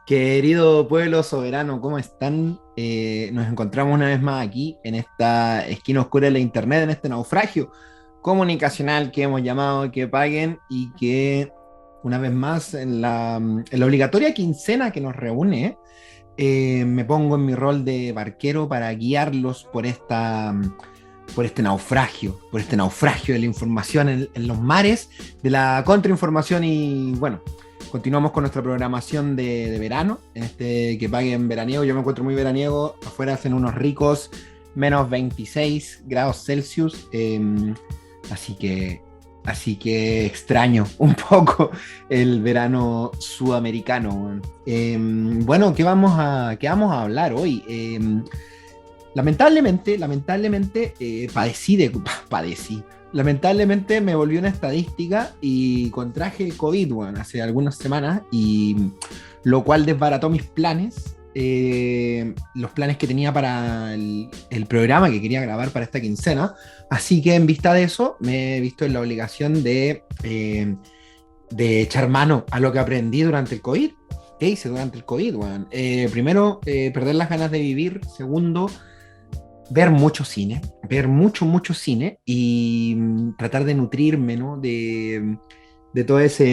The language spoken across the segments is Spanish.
Querido pueblo soberano, ¿cómo están? Nos encontramos una vez más aquí, en esta esquina oscura de la internet, en este naufragio comunicacional que hemos llamado Que Paguen y que una vez más en la obligatoria quincena que nos reúne, me pongo en mi rol de barquero para guiarlos por este naufragio de la información en los mares de la contrainformación y bueno. Continuamos con nuestra programación de verano, en este Que Paguen veraniego. Yo me encuentro muy veraniego, afuera hacen unos ricos menos 26 grados Celsius, así que extraño un poco el verano sudamericano. Bueno, ¿qué vamos a hablar hoy? Lamentablemente, padecí. Lamentablemente me volvió una estadística y contraje el COVID, bueno, hace algunas semanas, y lo cual desbarató mis planes, los planes que tenía para el programa que quería grabar para esta quincena. Así que en vista de eso, me he visto en la obligación de echar mano a lo que aprendí durante el COVID. ¿Qué hice durante el COVID, bueno? Primero, perder las ganas de vivir. Segundo, ver mucho cine, ver mucho cine y tratar de nutrirme, ¿no? De todo ese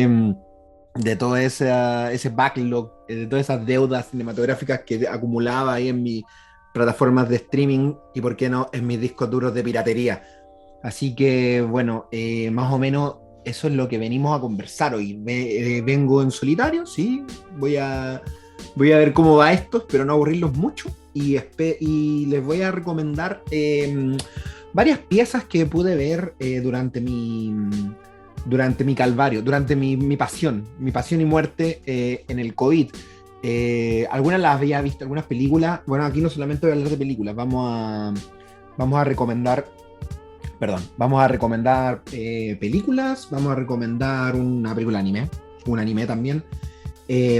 backlog, de todas esas deudas cinematográficas que acumulaba ahí en mis plataformas de streaming y, por qué no, en mis discos duros de piratería. Así que, bueno, más o menos eso es lo que venimos a conversar hoy. Vengo en solitario, sí, voy a ver cómo va esto, espero no aburrirlos mucho y les voy a recomendar varias piezas que pude ver durante mi calvario, durante mi pasión y muerte en el COVID. Algunas las había visto, algunas películas. Bueno, aquí no solamente voy a hablar de películas, vamos a recomendar, perdón, vamos a recomendar películas, vamos a recomendar una película anime, un anime también.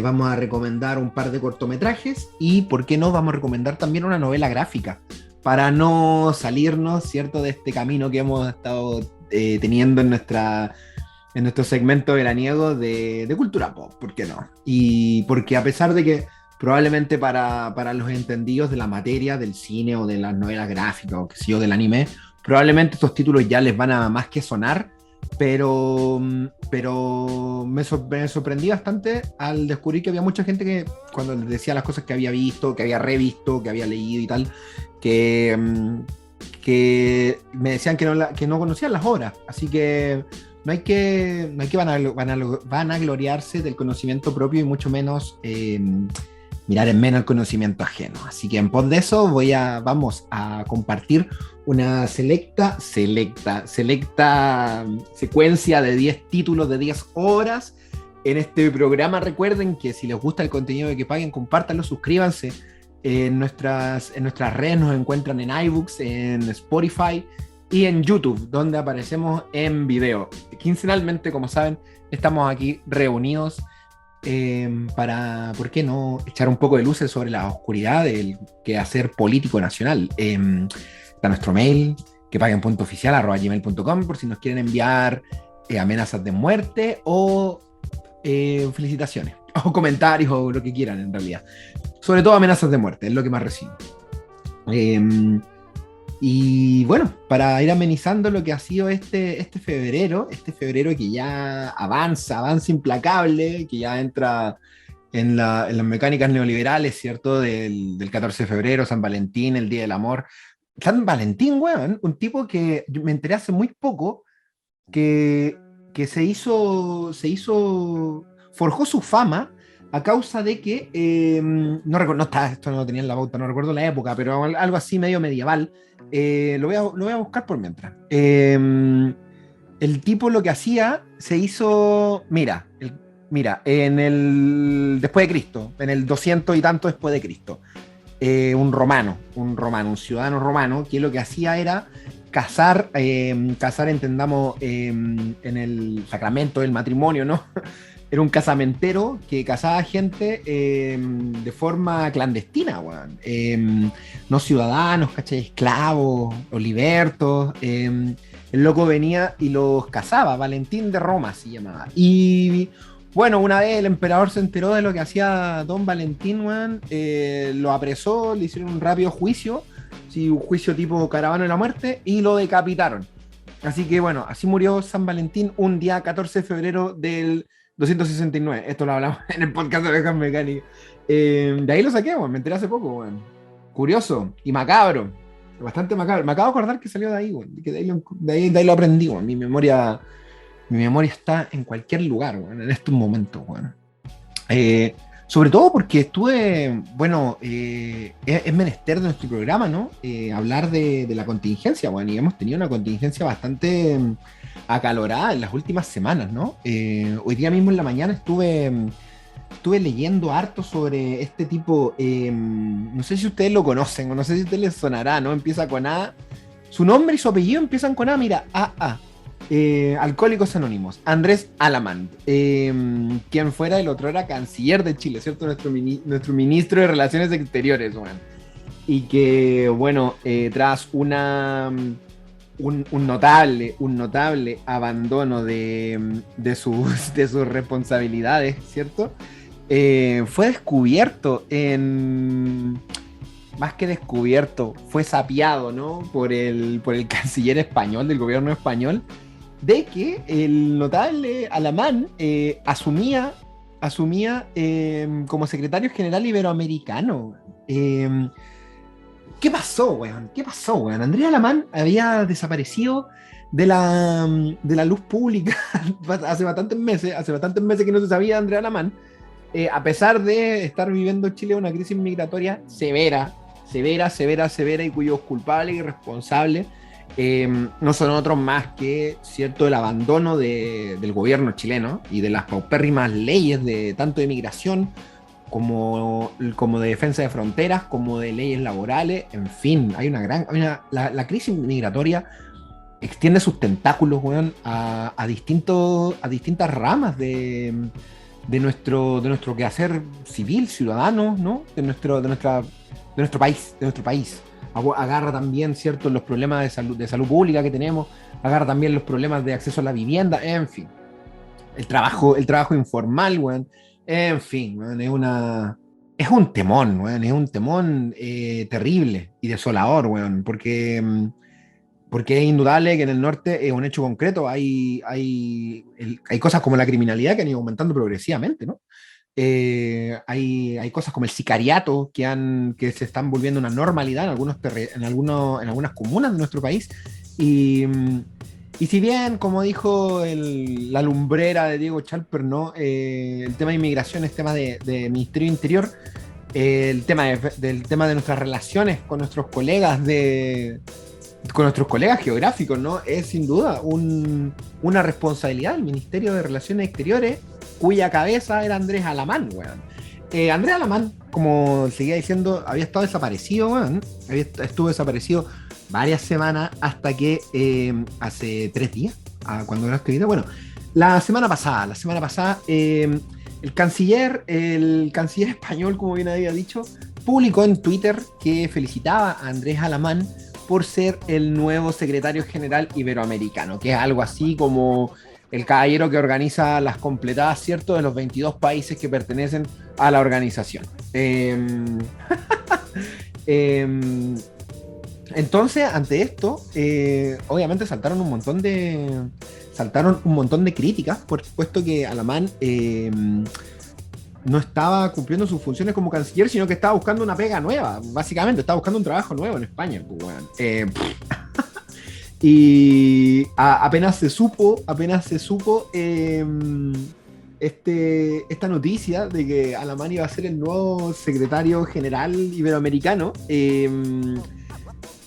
Vamos a recomendar un par de cortometrajes y, ¿por qué no?, vamos a recomendar también una novela gráfica para no salirnos, ¿cierto?, de este camino que hemos estado teniendo en nuestro segmento veraniego de cultura pop, ¿por qué no? Y porque, a pesar de que probablemente para los entendidos de la materia del cine o de las novelas gráficas o qué sé yo, del anime, probablemente estos títulos ya les van a más que sonar, pero me sorprendí bastante al descubrir que había mucha gente que, cuando les decía las cosas que había visto, que había revisto, que había leído y tal, que me decían que no conocían las obras. Así que no hay que vanagloriarse del conocimiento propio y mucho menos mirar en menos el conocimiento ajeno. Así que en pos de eso vamos a compartir una selecta secuencia de 10 títulos de 10 horas en este programa. Recuerden que si les gusta el contenido de Que Paguen, compártanlo, suscríbanse. En nuestras redes nos encuentran en iBooks, en Spotify y en YouTube, donde aparecemos en video. Quincenalmente, como saben, estamos aquí reunidos para, ¿por qué no?, echar un poco de luces sobre la oscuridad del quehacer político nacional. Está nuestro mail, quepaguen.oficial@gmail.com, por si nos quieren enviar amenazas de muerte o felicitaciones, o comentarios, o lo que quieran en realidad. Sobre todo amenazas de muerte, es lo que más recibo. Y bueno, para ir amenizando lo que ha sido este febrero que ya avanza implacable, que ya entra en las mecánicas neoliberales, ¿cierto? Del 14 de febrero, San Valentín, el Día del Amor. San Valentín, weón, un tipo que me enteré hace muy poco, que, que forjó su fama a causa de que, no recuerdo, esto no lo tenía en la pauta, no recuerdo la época, pero algo así medio medieval. Lo voy a buscar por mientras. El tipo lo que hacía, se hizo, mira, después de Cristo, en el 200 y tanto después de Cristo, un ciudadano romano, que lo que hacía era casar entendamos, en el sacramento del matrimonio, ¿no? Era un casamentero que casaba gente de forma clandestina, weón. No ciudadanos, ¿cachai? Esclavos o libertos. El loco venía y los casaba, Valentín de Roma se llamaba. Y bueno, una vez el emperador se enteró de lo que hacía don Valentín, weón, lo apresó, le hicieron un rápido juicio, sí, un juicio tipo Caravana de la Muerte, y lo decapitaron. Así que bueno, así murió San Valentín un día 14 de febrero del 269. Esto lo hablamos en el podcast de Ovejas Mecánicas. De ahí lo saqué, weón, me enteré hace poco, weón. Curioso y macabro. Bastante macabro. Me acabo de acordar que salió de ahí, weón. Que de ahí lo aprendí, weón. Mi memoria está en cualquier lugar, weón, en estos momentos, weón. Sobre todo porque estuve, bueno, es menester de nuestro programa, ¿no? Hablar de la contingencia, bueno, y hemos tenido una contingencia bastante acalorada en las últimas semanas, ¿no? Hoy día mismo en la mañana estuve leyendo harto sobre este tipo, no sé si ustedes lo conocen o no sé si a ustedes les sonará, ¿no? Empieza con A, su nombre y su apellido empiezan con A, mira, AA. Alcohólicos Anónimos, Andrés Alamán, quien fuera el otro era canciller de Chile, ¿cierto? Nuestro ministro de Relaciones Exteriores, bueno. Y que, bueno, tras un notable abandono de sus responsabilidades, ¿cierto? Fue descubierto más que descubierto, fue sapeado, ¿no? Por el canciller español, del gobierno español, de que el notable Alamán asumía como secretario general iberoamericano. ¿Qué pasó, weón? Andrés Alamán había desaparecido de la luz pública hace bastantes meses que no se sabía de Andrés Alamán, a pesar de estar viviendo Chile una crisis migratoria severa, y cuyos culpables y responsables no son otros más que, cierto, el abandono del gobierno chileno y de las paupérrimas leyes de tanto de migración como de defensa de fronteras, como de leyes laborales. En fin, la crisis migratoria extiende sus tentáculos, weón, a distintas ramas de nuestro quehacer civil, ciudadano, ¿no? De nuestro país. Agarra también, ¿cierto?, los problemas de salud pública que tenemos, agarra también los problemas de acceso a la vivienda, en fin. El trabajo informal, weón. En fin, weón, es un temón, weón, terrible y desolador, weón, porque es indudable que en el norte es un hecho concreto, hay cosas como la criminalidad que han ido aumentando progresivamente, ¿no? Hay cosas como el sicariato que se están volviendo una normalidad en algunas comunas de nuestro país. Y si bien, como dijo la lumbrera de Diego Chalper, ¿no? El tema de inmigración es tema de Ministerio de Interior, el tema del tema de nuestras relaciones con nuestros colegas geográficos, ¿no? Es sin duda una responsabilidad del Ministerio de Relaciones Exteriores, cuya cabeza era Andrés Alamán, weón. Andrés Alamán, como seguía diciendo, había estado desaparecido, weón. Estuvo desaparecido varias semanas hasta que hace 3 días, cuando era este video, bueno, la semana pasada, el canciller español, como bien había dicho, publicó en Twitter que felicitaba a Andrés Alamán por ser el nuevo secretario general iberoamericano, que es algo así como el caballero que organiza las completadas, ¿cierto?, de los 22 países que pertenecen a la organización. Entonces, ante esto, obviamente saltaron un montón de críticas, puesto que Alamán no estaba cumpliendo sus funciones como canciller, sino que estaba buscando una pega nueva, básicamente, estaba buscando un trabajo nuevo en España. Pues, bueno. Y apenas se supo esta noticia de que Alamán iba a ser el nuevo secretario general iberoamericano,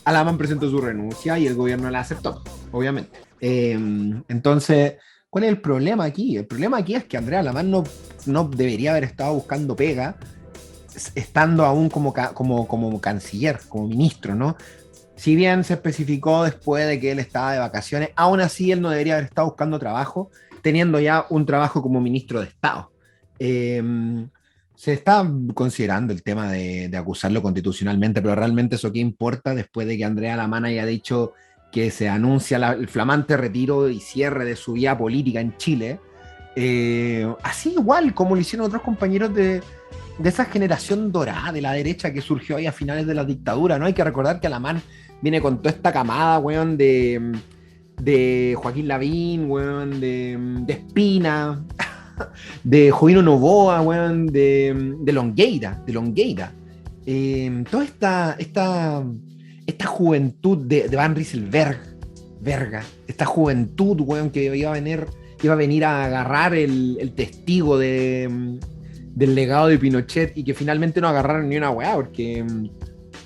Alamán presentó su renuncia y el gobierno la aceptó, obviamente. Entonces, ¿cuál es el problema aquí? El problema aquí es que Andrés Alamán no debería haber estado buscando pega estando aún como canciller, como ministro, ¿no? Si bien se especificó después de que él estaba de vacaciones, aún así él no debería haber estado buscando trabajo, teniendo ya un trabajo como ministro de Estado. Eh, Se está considerando el tema de acusarlo constitucionalmente, pero realmente eso qué importa después de que Andrea Lamán haya dicho que se anuncia el flamante retiro y cierre de su vida política en Chile. Así igual como lo hicieron otros compañeros de esa generación dorada de la derecha que surgió ahí a finales de la dictadura, ¿no? Hay que recordar que Alamán viene con toda esta camada, weón, de Joaquín Lavín, weón, de Espina, de Jovino Novoa, weón, de Longueira. Toda esta juventud de Van Rieselberg, verga, esta juventud, weón, que iba a venir a agarrar el testigo del legado de Pinochet y que finalmente no agarraron ni una weá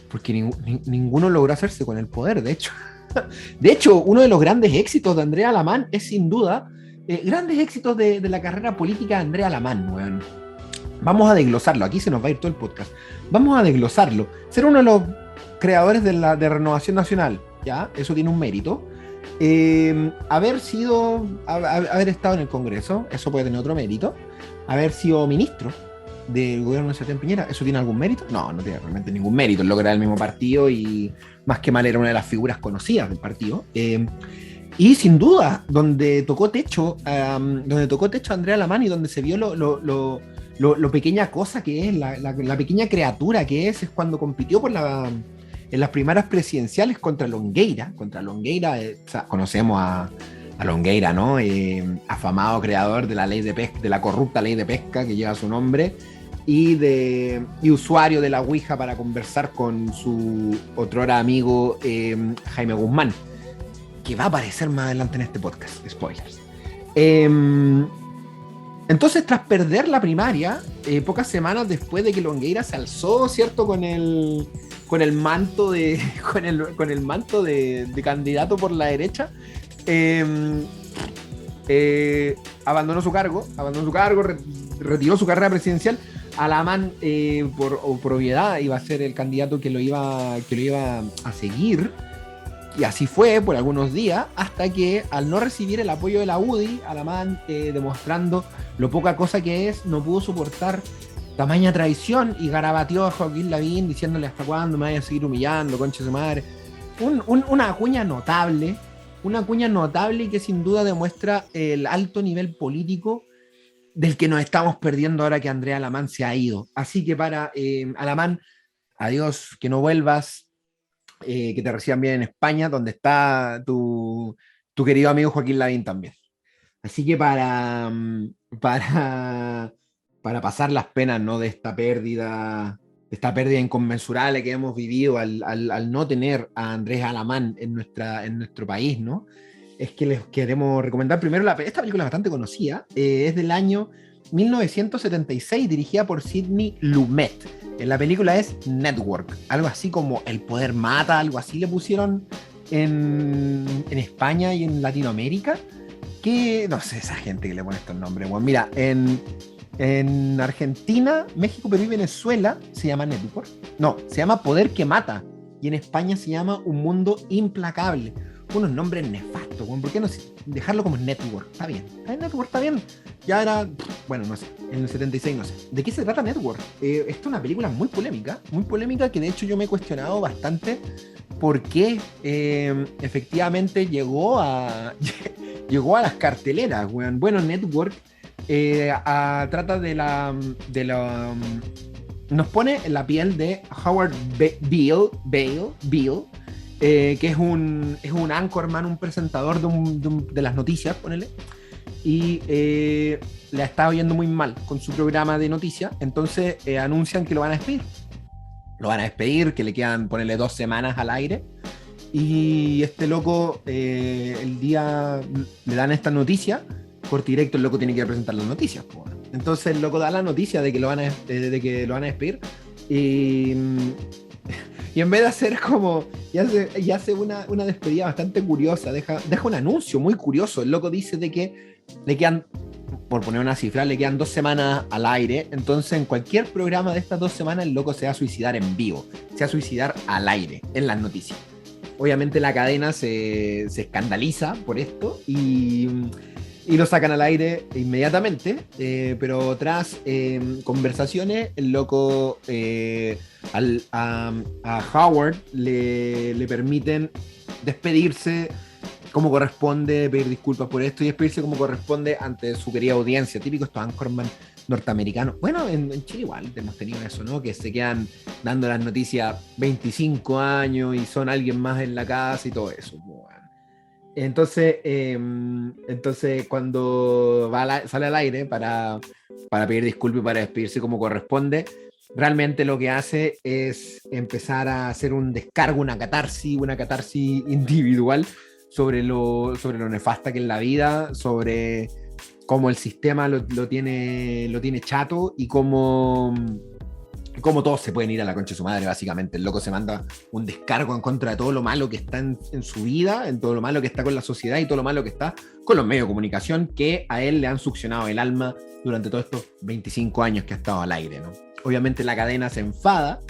porque ninguno logró hacerse con el poder, de hecho. De hecho, uno de los grandes éxitos de Andrea Lamán es sin duda grandes éxitos de la carrera política de Andrea Lamán, weón. Vamos a desglosarlo, aquí se nos va a ir todo el podcast. Vamos a desglosarlo. Ser uno de los creadores de Renovación Nacional, ¿ya? Eso tiene un mérito. Haber estado en el Congreso, eso puede tener otro mérito. Haber sido ministro del gobierno de Sebastián Piñera, ¿eso tiene algún mérito? No, no tiene realmente ningún mérito. Él era del mismo partido y más que mal era una de las figuras conocidas del partido. Y sin duda, donde tocó techo Andrea Lamán y donde se vio lo pequeña cosa que es, la pequeña criatura que es cuando compitió en las primarias presidenciales contra Longueira. O sea, conocemos a Longueira, ¿no? Afamado creador de la ley de pesca, de la corrupta ley de pesca que lleva su nombre, y usuario de la Ouija para conversar con su otrora amigo Jaime Guzmán, que va a aparecer más adelante en este podcast, spoilers. Entonces, tras perder la primaria, pocas semanas después de que Longueira se alzó, ¿cierto? Con el manto de candidato por la derecha, abandonó su cargo, retiró su carrera presidencial. Alamán, por obviedad, iba a ser el candidato que lo iba a seguir. Y así fue por algunos días, hasta que al no recibir el apoyo de la UDI, Alamán, demostrando lo poca cosa que es, no pudo soportar tamaña traición y garabateó a Joaquín Lavín diciéndole: ¿hasta cuándo me vaya a seguir humillando, concha de su madre? Una cuña notable y que sin duda demuestra el alto nivel político del que nos estamos perdiendo ahora que Andrea Alamán se ha ido. Así que para Alamán, adiós, que no vuelvas. Que te reciban bien en España, donde está tu querido amigo Joaquín Lavín también. Así que para pasar las penas, ¿no? de esta pérdida inconmensurable que hemos vivido al no tener a Andrés Alamán en nuestro país, ¿no? Es que les queremos recomendar primero esta película es bastante conocida, es del año 1976, dirigida por Sidney Lumet. La película es Network, algo así como El poder mata, algo así le pusieron en España y en Latinoamérica, que no sé, esa gente que le pone estos nombres. Bueno, mira, en Argentina, México, Perú y Venezuela se llama Network. No, se llama Poder que Mata. Y en España se llama Un Mundo Implacable. Unos nombres nefastos, ¿por qué no dejarlo como Network? Está bien, Network está bien. Ya era, bueno, no sé, en el 76 no sé. ¿De qué se trata Network? Esta es una película muy polémica que de hecho yo me he cuestionado bastante por qué efectivamente llegó a las carteleras, weón. Bueno, Network trata nos pone en la piel de Howard Bale, que es un anchorman, un presentador de las noticias, ponele, y le ha estado yendo muy mal con su programa de noticias. Entonces anuncian que lo van a despedir, que le quedan, ponele, 2 semanas al aire, y este loco el día le dan esta noticia, corte directo el loco tiene que presentar las noticias, pues. Entonces el loco da la noticia de que lo van a despedir, y en vez de hacer como y hace una despedida bastante curiosa, deja un anuncio muy curioso. El loco dice de que le quedan, por poner una cifra, le quedan 2 semanas al aire. Entonces en cualquier programa de estas 2 semanas el loco se va a suicidar en vivo, se va a suicidar al aire, en las noticias. Obviamente la cadena se escandaliza por esto y lo sacan al aire inmediatamente, pero tras conversaciones, el loco a Howard le permiten despedirse como corresponde, pedir disculpas por esto y despedirse como corresponde ante su querida audiencia. Típico estos anchorman norteamericanos. Bueno, en Chile igual hemos tenido eso, ¿no? Que se quedan dando las noticias 25 años y son alguien más en la casa y todo eso. Bueno. Entonces cuando sale al aire para pedir disculpas y para despedirse como corresponde, realmente lo que hace es empezar a hacer un descargo, una catarsis individual sobre lo nefasta que es la vida, sobre cómo el sistema lo tiene chato y cómo todos se pueden ir a la concha de su madre, básicamente. El loco se manda un descargo en contra de todo lo malo que está en su vida, en todo lo malo que está con la sociedad y todo lo malo que está con los medios de comunicación que a él le han succionado el alma durante todos estos 25 años que ha estado al aire, ¿no? Obviamente la cadena se enfada,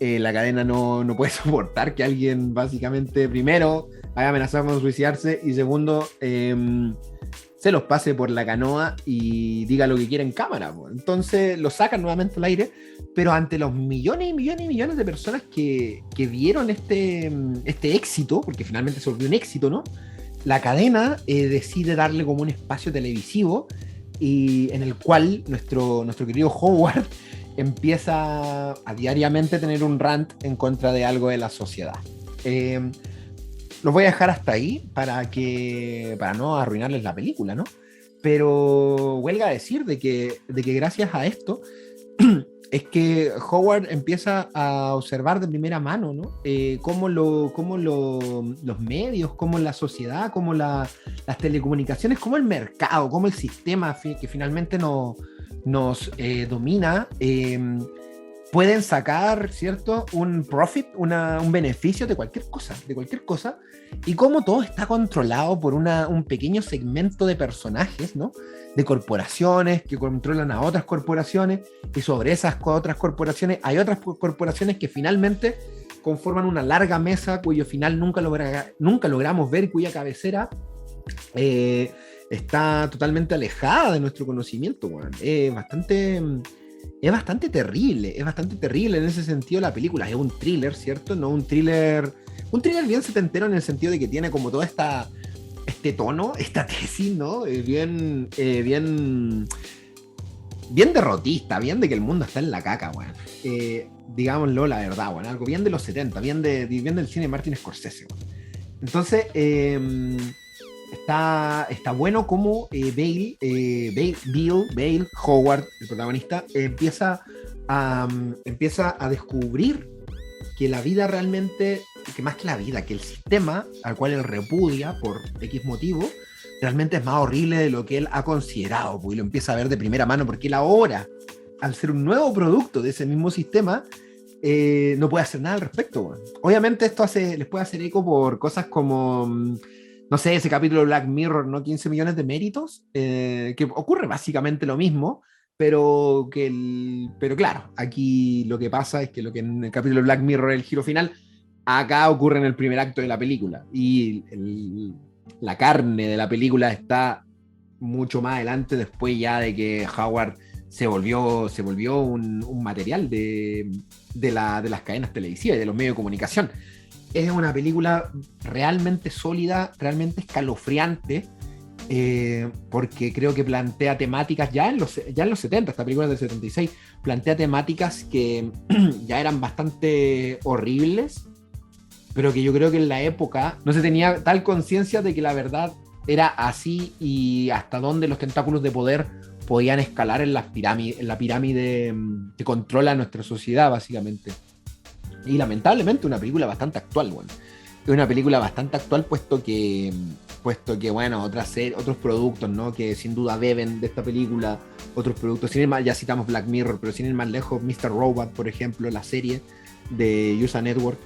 la cadena no puede soportar que alguien básicamente, primero, haya amenazado con suicidarse y segundo, se los pase por la canoa y diga lo que quiera en cámara. Entonces lo sacan nuevamente al aire, pero ante los millones y millones y millones de personas que vieron este éxito, porque finalmente se volvió un éxito, ¿no? La cadena decide darle como un espacio televisivo y en el cual nuestro querido Howard empieza a diariamente tener un rant en contra de algo de la sociedad. Los voy a dejar hasta ahí para no arruinarles la película, ¿no? Pero huelga decir de que gracias a esto es que Howard empieza a observar de primera mano, ¿no? Cómo los medios, cómo la sociedad, cómo las telecomunicaciones, cómo el mercado, cómo el sistema que finalmente nos domina, pueden sacar, ¿cierto?, un profit, un beneficio de cualquier cosa, y cómo todo está controlado por un pequeño segmento de personajes, ¿no?, de corporaciones que controlan a otras corporaciones, y sobre esas otras corporaciones hay otras corporaciones que finalmente conforman una larga mesa cuyo final nunca logramos ver, cuya cabecera está totalmente alejada de nuestro conocimiento. Bueno. Es bastante terrible en ese sentido la película. Es un thriller, ¿cierto? No un thriller bien setentero en el sentido de que tiene como toda este tono, esta tesis, ¿no? Bien derrotista, bien de que el mundo está en la caca, bueno. Digámoslo la verdad, bueno, algo bien de los 70, bien del cine de Martin Scorsese, bueno. Entonces, está bueno como Bale, Howard, el protagonista, empieza a descubrir que la vida realmente, que más que la vida, que el sistema al cual él repudia por X motivo, realmente es más horrible de lo que él ha considerado, pues, y lo empieza a ver de primera mano, porque él ahora, al ser un nuevo producto de ese mismo sistema, no puede hacer nada al respecto. Bueno. Obviamente esto les puede hacer eco por cosas como, no sé, ese capítulo de Black Mirror, ¿no? 15 millones de méritos, que ocurre básicamente lo mismo, pero claro, aquí lo que pasa es que lo que en el capítulo de Black Mirror es el giro final, acá ocurre en el primer acto de la película, y la carne de la película está mucho más adelante, después ya de que Howard se volvió un material de las cadenas televisivas y de los medios de comunicación. Es una película realmente sólida, realmente escalofriante, porque creo que plantea temáticas ya en los 70, esta película es del 76, plantea temáticas que ya eran bastante horribles, pero que yo creo que en la época no se tenía tal conciencia de que la verdad era así y hasta dónde los tentáculos de poder podían escalar en la pirámide que controla nuestra sociedad, básicamente. Y lamentablemente una película bastante actual, bueno. Es una película bastante actual, puesto que bueno, otros productos, ¿no?, que sin duda beben de esta película, otros productos, sin ir más, ya citamos Black Mirror, pero sin ir más lejos, Mr. Robot, por ejemplo, la serie de USA Network,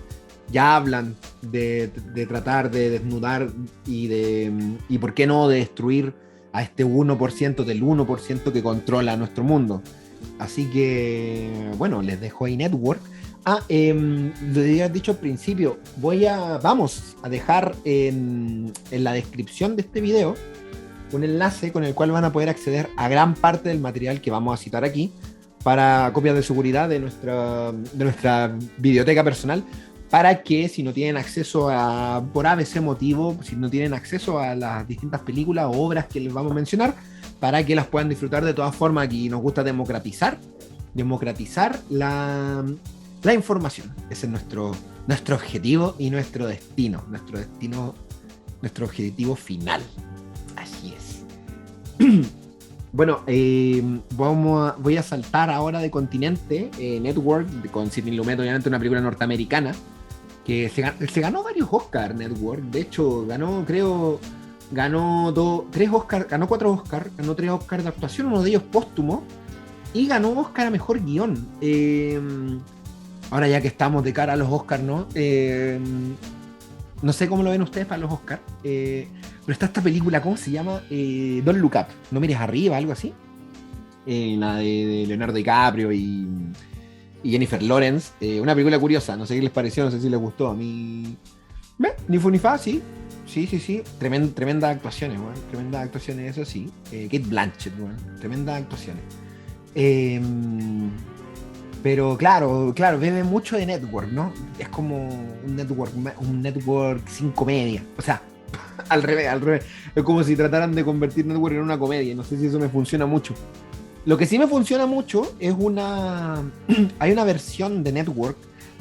ya hablan de tratar de desnudar y por qué no de destruir a este 1% del 1% que controla nuestro mundo. Así que, bueno, les dejo ahí Network. Lo había dicho al principio, vamos a dejar en la descripción de este video un enlace con el cual van a poder acceder a gran parte del material que vamos a citar aquí para copias de seguridad de nuestra biblioteca personal, para que si no tienen acceso por ABC motivo, si no tienen acceso a las distintas películas o obras que les vamos a mencionar, para que las puedan disfrutar de todas formas. Aquí nos gusta democratizar la información. Ese es nuestro objetivo y nuestro objetivo final. Así es. Bueno, voy a saltar ahora de continente. Network, con Sidney Lumet, obviamente una película norteamericana, que se ganó varios Oscars. Network, de hecho, ganó 4 Oscars, ganó 3 Oscars de actuación, uno de ellos póstumo, y ganó Oscar a Mejor Guión. Ahora ya que estamos de cara a los Oscars, ¿no? No sé cómo lo ven ustedes para los Oscars, pero está esta película, ¿cómo se llama? Don't Look Up, No Mires Arriba, algo así. La de Leonardo DiCaprio y Jennifer Lawrence. Una película curiosa, no sé qué les pareció, no sé si les gustó. A mí, ni fu ni fa, sí. Sí. Tremendas actuaciones, bueno. Tremendas actuaciones, eso sí. Kate Blanchett, bueno. Tremendas actuaciones. Pero claro, bebe mucho de Network, ¿no? Es como un network sin comedia. O sea, al revés. Es como si trataran de convertir Network en una comedia. No sé si eso me funciona mucho. Lo que sí me funciona mucho es hay una versión de Network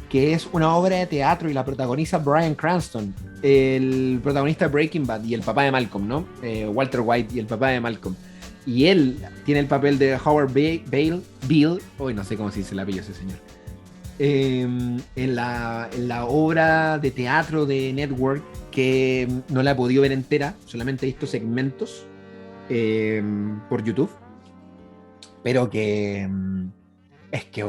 que es una obra de teatro y la protagoniza Bryan Cranston, el protagonista de Breaking Bad y el papá de Malcolm, ¿no? Walter White y el papá de Malcolm. Y él tiene el papel de Howard Bill, hoy no sé cómo se dice el apellido ese señor, en la obra de teatro de Network, que no la he podido ver entera, solamente he visto segmentos por YouTube, pero que es que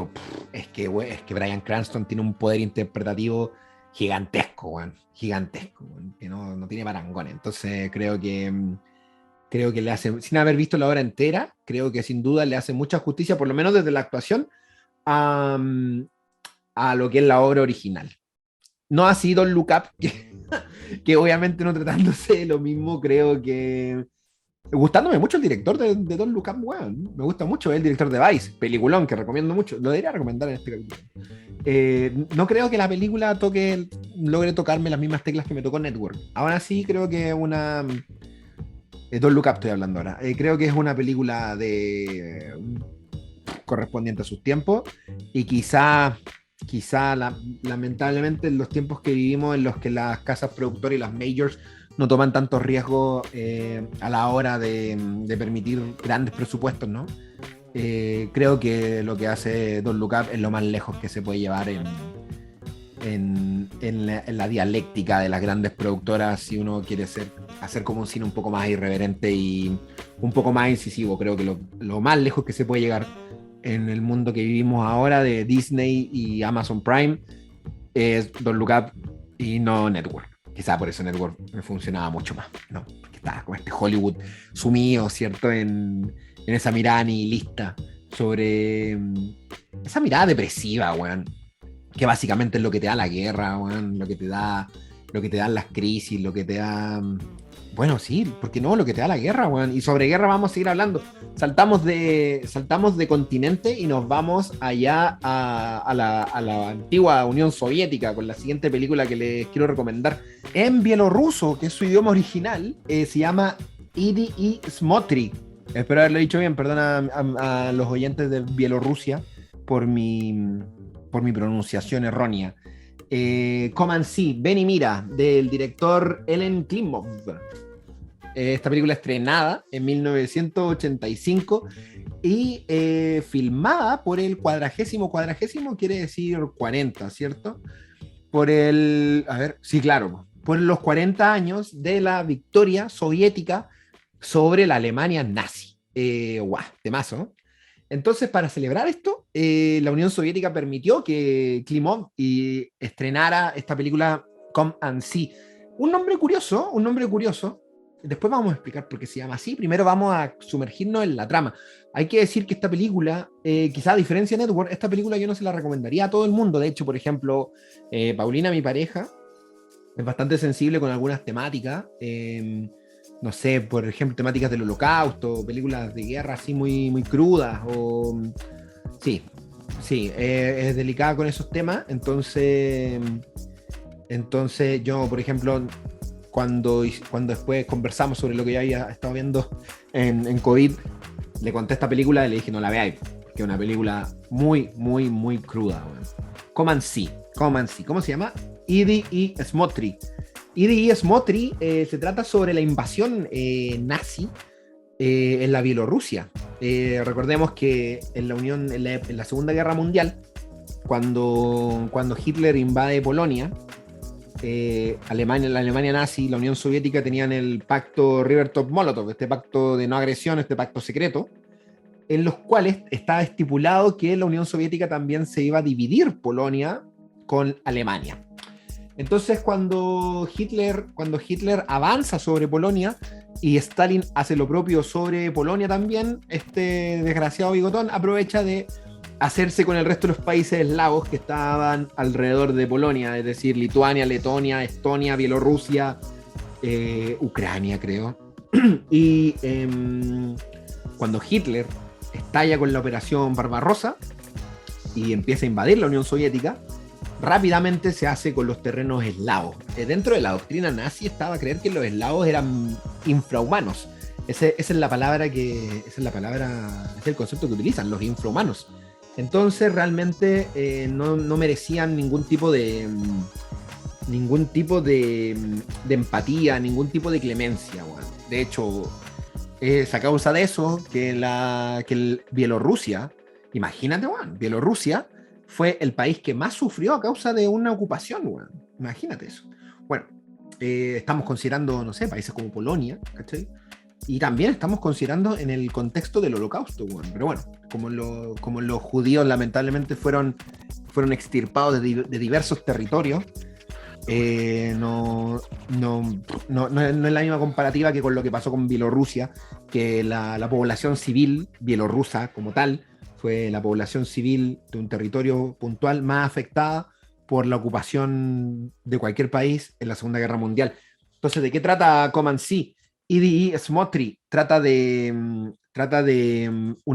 Bryan Cranston tiene un poder interpretativo gigantesco, weón, que no tiene parangón. Entonces creo que le hace, sin haber visto la obra entera, creo que sin duda le hace mucha justicia, por lo menos desde la actuación, a lo que es la obra original. No así Don't Look Up, que obviamente no tratándose de lo mismo, creo que... Gustándome mucho el director de Don't Look Up, weón. Me gusta mucho el director de Vice, peliculón que recomiendo mucho. Lo debería recomendar en este capítulo. No creo que la película logre tocarme las mismas teclas que me tocó Network. Ahora sí creo que Don't Look Up estoy hablando ahora. Creo que es una película correspondiente a sus tiempos, y quizá lamentablemente en los tiempos que vivimos, en los que las casas productoras y las majors no toman tantos riesgos a la hora de permitir grandes presupuestos, ¿no? Creo que lo que hace Don't Look Up es lo más lejos que se puede llevar en la dialéctica de las grandes productoras, si uno quiere hacer como un cine un poco más irreverente y un poco más incisivo. Creo que lo más lejos que se puede llegar en el mundo que vivimos ahora de Disney y Amazon Prime es Don't Look Up y no Network. Quizá por eso Network me funcionaba mucho más, ¿no? Porque estaba como este Hollywood sumido, ¿cierto? En esa mirada nihilista sobre esa mirada depresiva, weón, que básicamente es lo que te da la guerra, weón, lo que te dan las crisis, lo que te da... Bueno, sí, porque no, lo que te da la guerra, weón. Y sobre guerra vamos a seguir hablando. Saltamos de continente y nos vamos allá a la antigua Unión Soviética con la siguiente película que les quiero recomendar. En bielorruso, que es su idioma original, se llama Idi y Smotri. Espero haberlo dicho bien, perdona a los oyentes de Bielorrusia por mi pronunciación errónea. Come and See, Ven y Mira, del director Ellen Klimov. Esta película estrenada en 1985 y filmada por el cuadragésimo quiere decir 40, ¿cierto? Por los 40 años de la victoria soviética sobre la Alemania nazi. Temazo, ¿no? Entonces, para celebrar esto, la Unión Soviética permitió que Klimov estrenara esta película Come and See. Un nombre curioso, después vamos a explicar por qué se llama así. Primero vamos a sumergirnos en la trama. Hay que decir que esta película, quizá a diferencia de Network, esta película yo no se la recomendaría a todo el mundo. De hecho, por ejemplo, Paulina, mi pareja, es bastante sensible con algunas temáticas. No sé, por ejemplo, temáticas del holocausto, películas de guerra así muy, muy crudas. Sí, sí, es delicada con esos temas. Entonces yo, por ejemplo, cuando después conversamos sobre lo que yo había estado viendo en COVID, le conté esta película y le dije, no la veáis, porque es una película muy, muy, muy cruda. Bueno. Comanche. ¿Cómo se llama? Edie y Smotry. Edie y Smotry se trata sobre la invasión nazi en la Bielorrusia. Recordemos que en la Segunda Guerra Mundial, cuando Hitler invade Polonia, la Alemania nazi y la Unión Soviética tenían el pacto Ribbentrop-Molotov, este pacto de no agresión, este pacto secreto, en los cuales estaba estipulado que la Unión Soviética también se iba a dividir Polonia con Alemania. Entonces, cuando Hitler avanza sobre Polonia y Stalin hace lo propio sobre Polonia también, este desgraciado bigotón aprovecha de hacerse con el resto de los países eslavos que estaban alrededor de Polonia, es decir, Lituania, Letonia, Estonia, Bielorrusia, Ucrania, creo. Y cuando Hitler estalla con la operación Barbarossa y empieza a invadir la Unión Soviética, rápidamente se hace con los terrenos eslavos. Dentro de la doctrina nazi estaba a creer que los eslavos eran infrahumanos. Esa es el concepto que utilizan, los infrahumanos. Entonces realmente no merecían ningún tipo de empatía, ningún tipo de clemencia. Bueno. De hecho, es a causa de eso que Bielorrusia, imagínate, bueno, Bielorrusia fue el país que más sufrió a causa de una ocupación. Bueno. Imagínate eso. Bueno, estamos considerando, no sé, países como Polonia, ¿cachai? Y también estamos considerando en el contexto del holocausto, bueno. Pero bueno, como los judíos lamentablemente fueron extirpados de diversos territorios, no es la misma comparativa que con lo que pasó con Bielorrusia, que la población civil bielorrusa como tal fue la población civil de un territorio puntual más afectada por la ocupación de cualquier país en la Segunda Guerra Mundial. Entonces, ¿de qué trata Comanche? Edie Smotry trata de un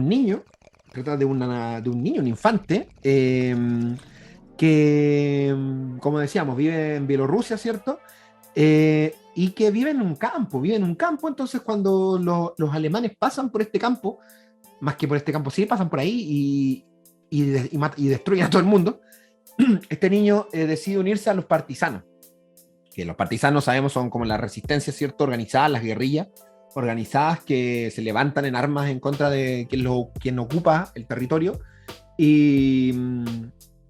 niño, un infante, que, como decíamos, vive en Bielorrusia, ¿cierto? Y que vive en un campo, entonces cuando los alemanes pasan por este campo, más que por este campo, sí, pasan por ahí y destruyen a todo el mundo, este niño decide unirse a los partisanos. Que los partisanos sabemos son como la resistencia, ¿cierto? Organizada, las guerrillas organizadas que se levantan en armas en contra de quien ocupa el territorio y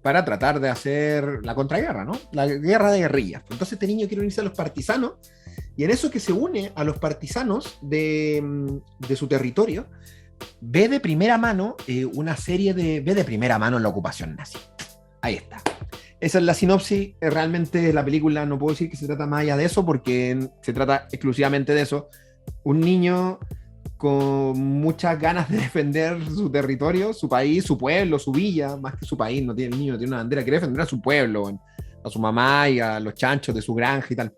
para tratar de hacer la contraguerra, ¿no? La guerra de guerrillas. Entonces este niño quiere unirse a los partisanos y en eso que se une a los partisanos de su territorio, ve de primera mano la ocupación nazi. Ahí está. Esa es la sinopsis. Realmente la película no puedo decir que se trata más allá de eso porque se trata exclusivamente de eso. Un niño con muchas ganas de defender su territorio, su país, su pueblo, su villa, más que su país, no tiene el niño, tiene una bandera, quiere defender a su pueblo, a su mamá y a los chanchos de su granja y tal.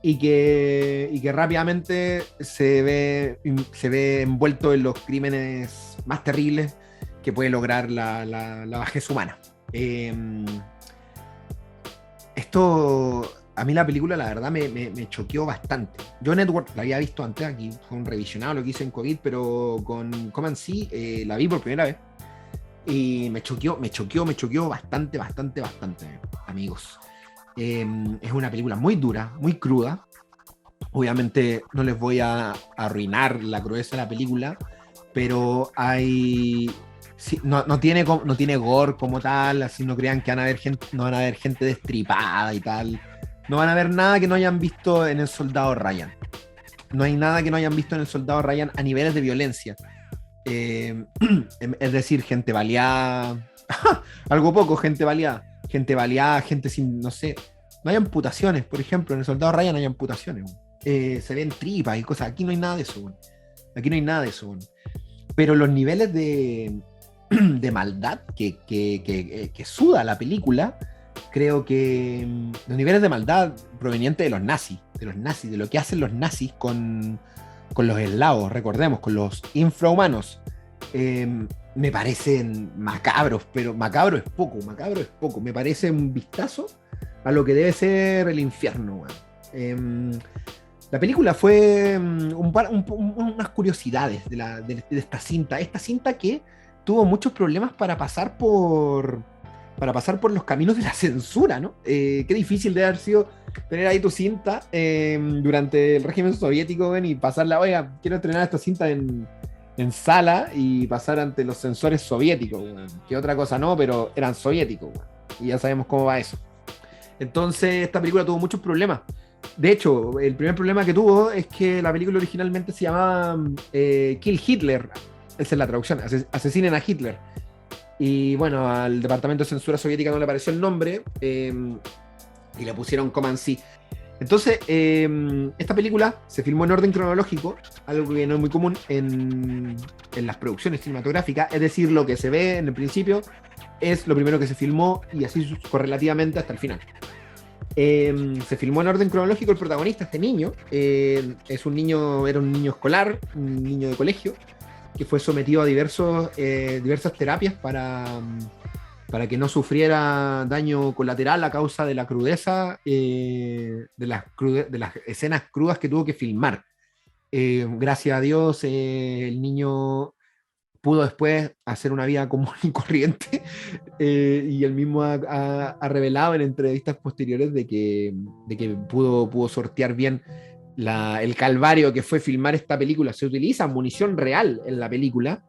Y que rápidamente se ve envuelto en los crímenes más terribles que puede lograr la bajeza humana. Esto, a mí la película la verdad me choqueó bastante. Yo Network la había visto antes, aquí fue un revisionado lo que hice en COVID, pero con Comanche la vi por primera vez y me choqueó bastante, amigos. Es una película muy dura, muy cruda. Obviamente no les voy a arruinar la crudeza de la película, pero hay... Sí, no tiene gore como tal, así no crean que no van a haber gente destripada y tal. No van a ver nada que no hayan visto en El Soldado Ryan. No hay nada que no hayan visto en El Soldado Ryan a niveles de violencia. Es decir, gente baleada, algo poco, gente baleada, gente sin, no sé, no hay amputaciones, por ejemplo, en El Soldado Ryan hay amputaciones. se ven tripas y cosas. Aquí no hay nada de eso, weón. Aquí no hay nada de eso, weón. Pero los niveles de maldad que suda la película, creo que los niveles de maldad provenientes de los nazis, de lo que hacen los nazis con los eslavos, recordemos, con los infrahumanos, me parecen macabros, pero macabro es poco, me parece un vistazo a lo que debe ser el infierno, weón. La película fue unas curiosidades de esta cinta que tuvo muchos problemas para pasar por los caminos de la censura, ¿no? Qué difícil de haber sido tener ahí tu cinta durante el régimen soviético, ven, y pasarla, oiga, quiero estrenar esta cinta en sala y pasar ante los censores soviéticos, bueno, que otra cosa no, pero eran soviéticos, bueno, y ya sabemos cómo va eso. Entonces esta película tuvo muchos problemas. De hecho, el primer problema que tuvo es que la película originalmente se llamaba Kill Hitler, esa es la traducción, asesinen a Hitler. Y bueno, al departamento de censura soviética no le pareció el nombre y le pusieron Comanche. Entonces, esta película se filmó en orden cronológico, algo que no es muy común en las producciones cinematográficas, es decir, lo que se ve en el principio es lo primero que se filmó y así correlativamente hasta el final. Se filmó en orden cronológico. El protagonista, este niño, era un niño escolar, un niño de colegio, que fue sometido a diversas terapias para que no sufriera daño colateral a causa de la crudeza de las escenas crudas que tuvo que filmar. Gracias a Dios, el niño pudo después hacer una vida común y corriente, y él mismo ha revelado en entrevistas posteriores de que pudo sortear bien el calvario que fue filmar esta película. Se utiliza munición real en la película,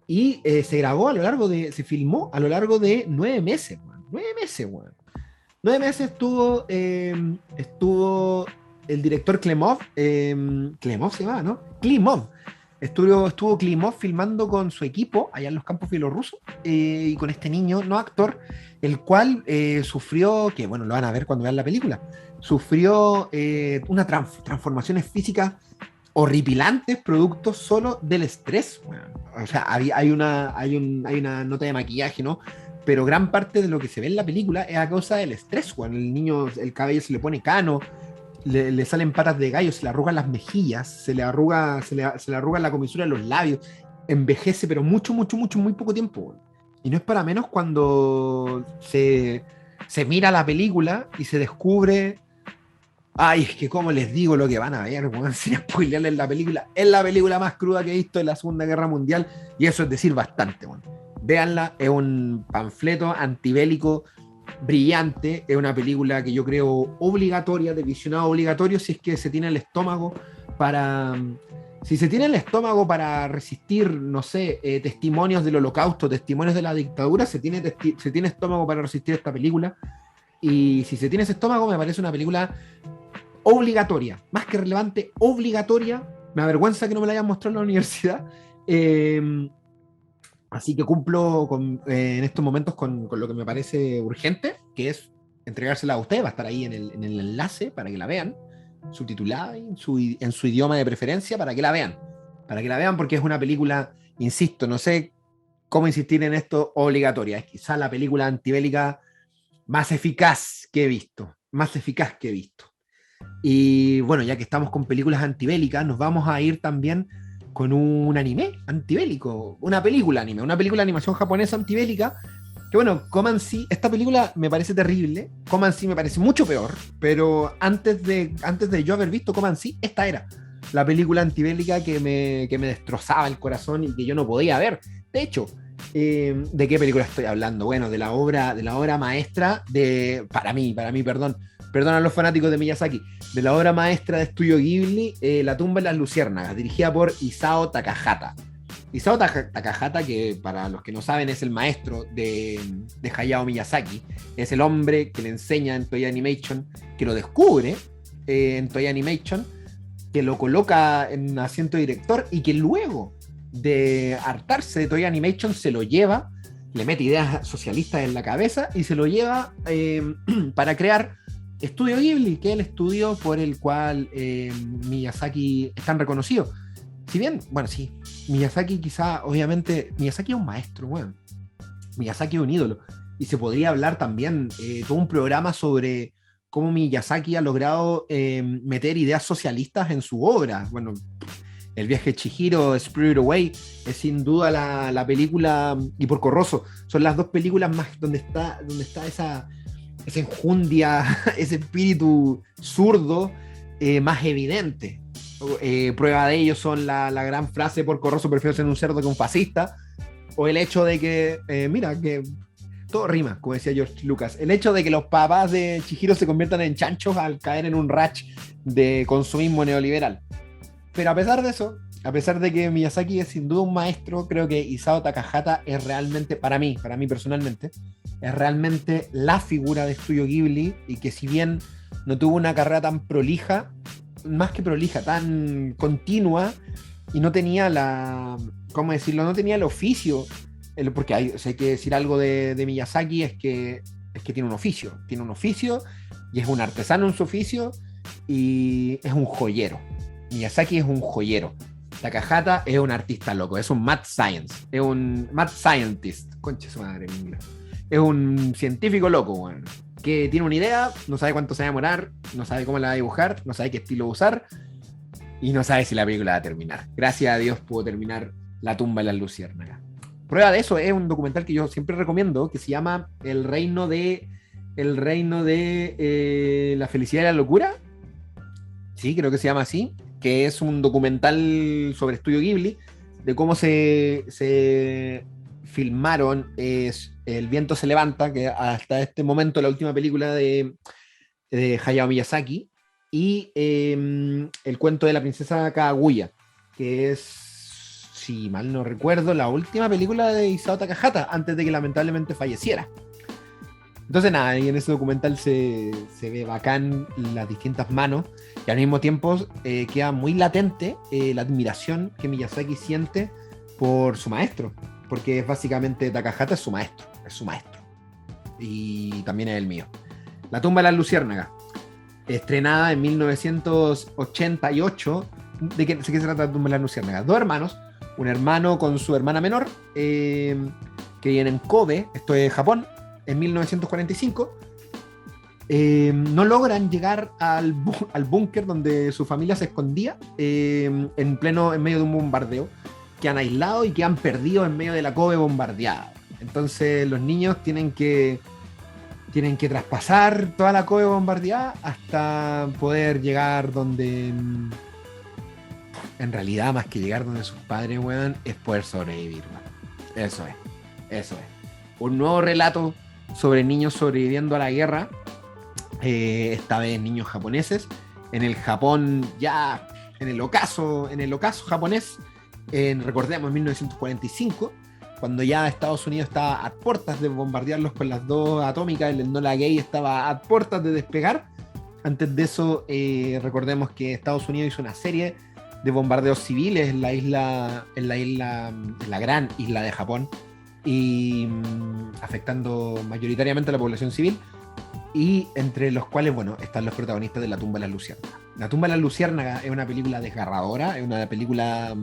y se filmó a lo largo de 9 meses, man. 9 meses, weón. 9 meses estuvo el director Klimov, Klimov se llama, ¿no? Klimov. Estuvo Klimov filmando con su equipo allá en los campos bielorrusos, y con este niño, no actor, el cual sufrió, que bueno, lo van a ver cuando vean la película, sufrió unas transformaciones físicas horripilantes, producto solo del estrés. Bueno, o sea, hay una nota de maquillaje, ¿no? Pero gran parte de lo que se ve en la película es a causa del estrés. Cuando el niño, el cabello se le pone cano, le salen patas de gallo, se le arrugan las mejillas, se le arruga la comisura de los labios, envejece, pero muy poco tiempo. Y no es para menos cuando se mira la película y se descubre, ay, es que como les digo lo que van a ver, sin spoilerles la película, es la película más cruda que he visto en la Segunda Guerra Mundial, y eso es decir bastante, bueno. Véanla, es un panfleto antibélico brillante, es una película que yo creo obligatoria, de visionado obligatorio, si es que se tiene el estómago para resistir, no sé, testimonios del Holocausto, testimonios de la dictadura, se tiene estómago para resistir esta película. Y si se tiene ese estómago, me parece una película obligatoria, más que relevante, obligatoria. Me avergüenza que no me la hayan mostrado en la universidad. Así que cumplo en estos momentos con lo que me parece urgente, que es entregársela a ustedes. Va a estar ahí en el enlace para que la vean, subtitulada en su idioma de preferencia, para que la vean, porque es una película, insisto, no sé cómo insistir en esto, obligatoria. Es quizá la película antibélica más eficaz que he visto. Y bueno, ya que estamos con películas antibélicas, nos vamos a ir también con un anime antibélico, una película de animación japonesa antibélica, que bueno, Comanche, esta película me parece terrible, Comanche me parece mucho peor, pero antes de yo haber visto Comanche, esta era la película antibélica que me destrozaba el corazón y que yo no podía ver. De hecho, ¿de qué película estoy hablando? Bueno, de la obra maestra para mí, perdón a los fanáticos de Miyazaki, de la obra maestra de Estudio Ghibli, La tumba de las luciérnagas, dirigida por Isao Takahata. Isao Takahata, que para los que no saben es el maestro de Hayao Miyazaki, es el hombre que le enseña en Toei Animation, que lo descubre en Toei Animation, que lo coloca en asiento de director y que luego de hartarse de Toei Animation se lo lleva, le mete ideas socialistas en la cabeza y se lo lleva para crear Estudio Ghibli, que es el estudio por el cual Miyazaki es tan reconocido. Si bien, bueno, sí, Miyazaki quizá, obviamente, Miyazaki es un maestro, bueno. Miyazaki es un ídolo. Y se podría hablar también todo un programa sobre cómo Miyazaki ha logrado meter ideas socialistas en su obra. Bueno, El viaje de Chihiro, Spirited Away, es sin duda la película, y Porco Rosso, son las dos películas más donde está esa enjundia, ese espíritu zurdo más evidente. Prueba de ello son la gran frase Porco Rosso, prefiero ser un cerdo que un fascista, o el hecho de que, mira, que todo rima, como decía George Lucas, el hecho de que los papás de Chihiro se conviertan en chanchos al caer en un ratch de consumismo neoliberal. Pero a pesar de eso, a pesar de que Miyazaki es sin duda un maestro, creo que Isao Takahata es realmente, para mí personalmente, es realmente la figura de Estudio Ghibli, y que si bien no tuvo una carrera tan prolija, más que prolija, tan continua, y no tenía ¿cómo decirlo? No tenía el oficio, porque hay que decir algo de Miyazaki, es que tiene un oficio y es un artesano en su oficio y es un joyero. Miyazaki es un joyero. Takahata es un artista loco, es un mad scientist, concha su madre, en inglés. Es un científico loco, bueno, que tiene una idea, no sabe cuánto se va a demorar, no sabe cómo la va a dibujar, no sabe qué estilo usar, y no sabe si la película va a terminar. Gracias a Dios pudo terminar La tumba de las luciérnagas. Prueba de eso es un documental que yo siempre recomiendo, que se llama El reino de la felicidad y la locura. Sí, creo que se llama así, que es un documental sobre Estudio Ghibli, de cómo se filmaron El viento se levanta, que hasta este momento la última película de Hayao Miyazaki, y El cuento de la princesa Kaguya, que es, si mal no recuerdo, la última película de Isao Takahata, antes de que lamentablemente falleciera. Entonces nada, y en ese documental se ve bacán las distintas manos, y al mismo tiempo queda muy latente la admiración que Miyazaki siente por su maestro, porque es básicamente Takahata es su maestro, y también es el mío. La tumba de las luciérnagas, estrenada en 1988. ¿De qué se trata La tumba de las luciérnagas? Dos hermanos, un hermano con su hermana menor, que viven en Kobe, esto es Japón, en 1945, no logran llegar al búnker donde su familia se escondía, en medio de un bombardeo. Quedan aislados y quedan perdidos en medio de la Kobe bombardeada. Entonces los niños tienen que traspasar toda la Kobe bombardeada hasta poder llegar donde, en realidad, más que llegar donde sus padres, weón, es poder sobrevivir, weón. Eso es. Un nuevo relato sobre niños sobreviviendo a la guerra, esta vez niños japoneses, en el Japón ya, en el ocaso japonés, recordemos, en 1945, cuando ya Estados Unidos estaba a puertas de bombardearlos con las dos atómicas, el Enola Gay estaba a puertas de despegar. Antes de eso, recordemos que Estados Unidos hizo una serie de bombardeos civiles en la gran isla de Japón, y afectando mayoritariamente a la población civil, y entre los cuales, bueno, están los protagonistas de La tumba de las luciérnagas. La tumba de las luciérnagas es una película desgarradora, es una película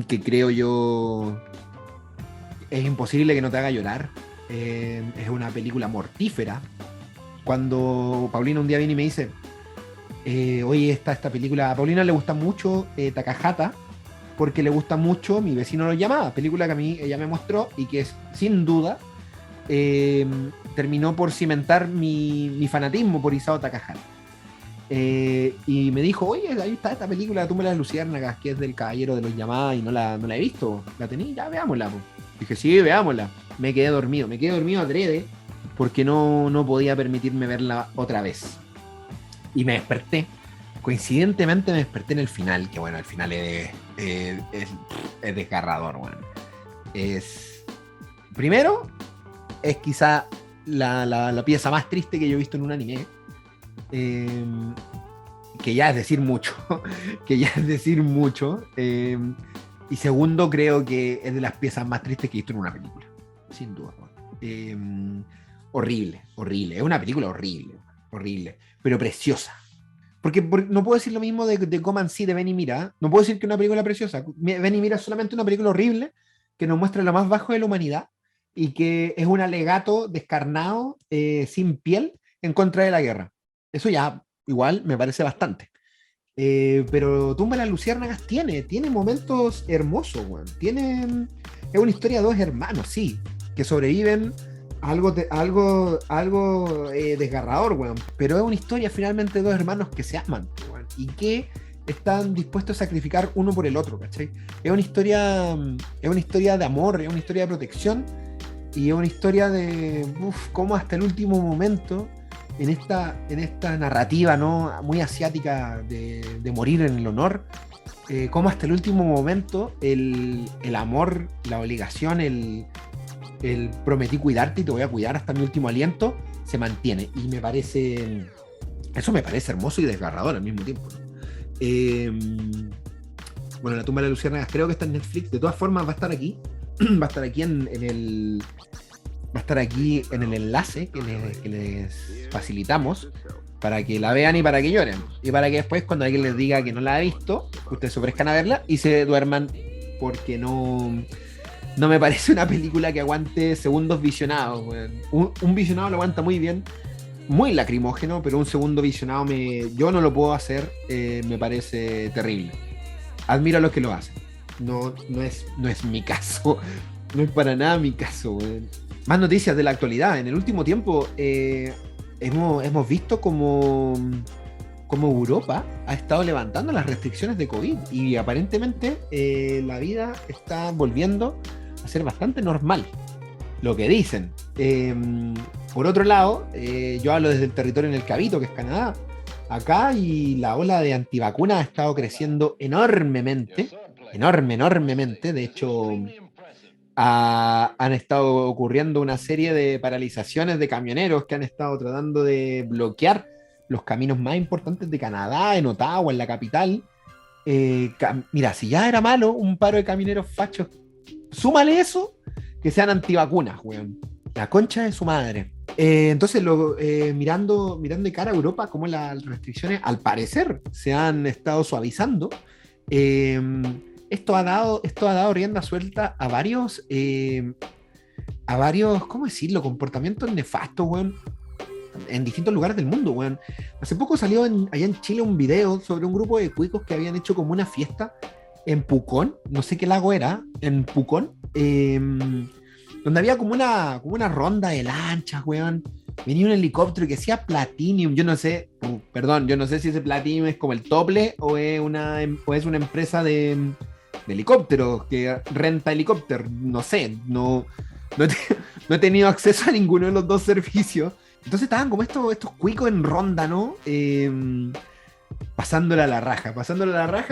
que creo yo es imposible que no te haga llorar. Es una película mortífera. Cuando Paulina un día viene y me dice, oye, esta película, a Paulina le gusta mucho Takahata, porque le gusta mucho Mi vecino lo llamaba, película que a mí ella me mostró y que es, sin duda, terminó por cimentar mi fanatismo por Isao Takahata. Y me dijo, oye, ahí está esta película, La tumba de las luciérnagas, que es del caballero de los llamadas, y no la he visto. ¿La tení? Ya, veámosla. Dije, sí, veámosla. Me quedé dormido adrede, porque no podía permitirme verla otra vez. Y me desperté. Coincidentemente me desperté en el final, que bueno, el final es desgarrador, bueno. Primero, es quizá la pieza más triste que yo he visto en un anime. Que ya es decir mucho. Y segundo, creo que es de las piezas más tristes que he visto en una película, sin duda. Horrible. Es una película horrible. horrible, pero preciosa. Porque no puedo decir lo mismo de Coman Sí, de Ven y Mira. No puedo decir que una película preciosa. Ven y Mira es solamente una película horrible que nos muestra lo más bajo de la humanidad y que es un alegato descarnado, sin piel, en contra de la guerra. Eso ya igual me parece bastante. Pero Tumba de las Luciérnagas tiene momentos hermosos, weón. Es una historia de dos hermanos, sí, que sobreviven a algo desgarrador, weón. Pero es una historia finalmente de dos hermanos que se aman, weón, y que están dispuestos a sacrificar uno por el otro, ¿cachai? Es una historia de amor, es una historia de protección, y es una historia de cómo hasta el último momento en esta narrativa, ¿no?, muy asiática de morir en el honor, cómo hasta el último momento el amor, la obligación, el prometí cuidarte y te voy a cuidar hasta mi último aliento, se mantiene. Y eso me parece hermoso y desgarrador al mismo tiempo, ¿no? Bueno, La Tumba de las Luciérnagas creo que está en Netflix. De todas formas va a estar aquí. Va a estar aquí va a estar aquí en el enlace que les facilitamos para que la vean y para que lloren. Y para que después, cuando alguien les diga que no la ha visto, ustedes se ofrezcan a verla y se duerman, porque no me parece una película que aguante segundos visionados. Un visionado lo aguanta muy bien, muy lacrimógeno, pero un segundo visionado yo no lo puedo hacer, me parece terrible. Admiro a los que lo hacen. No es mi caso. No es para nada mi caso, weón. Más noticias de la actualidad. En el último tiempo hemos visto como Europa ha estado levantando las restricciones de COVID y aparentemente la vida está volviendo a ser bastante normal, lo que dicen. Por otro lado, yo hablo desde el territorio en el que habito, que es Canadá. Acá y la ola de antivacunas ha estado creciendo enormemente. De hecho, han estado ocurriendo una serie de paralizaciones de camioneros que han estado tratando de bloquear los caminos más importantes de Canadá, en Ottawa, en la capital. Mira, si ya era malo un paro de camioneros fachos, súmale eso, que sean antivacunas, weón. La concha de su madre. Entonces, mirando de cara a Europa, cómo las restricciones, al parecer, se han estado suavizando. Esto ha dado rienda suelta a varios, ¿cómo decirlo?, comportamientos nefastos, weón, en distintos lugares del mundo, weón. Hace poco salió allá en Chile un video sobre un grupo de cuicos que habían hecho como una fiesta en Pucón, no sé qué lago era, en Pucón, donde había como una ronda de lanchas, weón. Venía un helicóptero que decía Platinum, yo no sé si ese Platinum es como el Tople o es una empresa de helicópteros que renta helicóptero, no sé, no he tenido acceso a ninguno de los dos servicios. Entonces estaban como estos cuicos en ronda, ¿no? Pasándola a la raja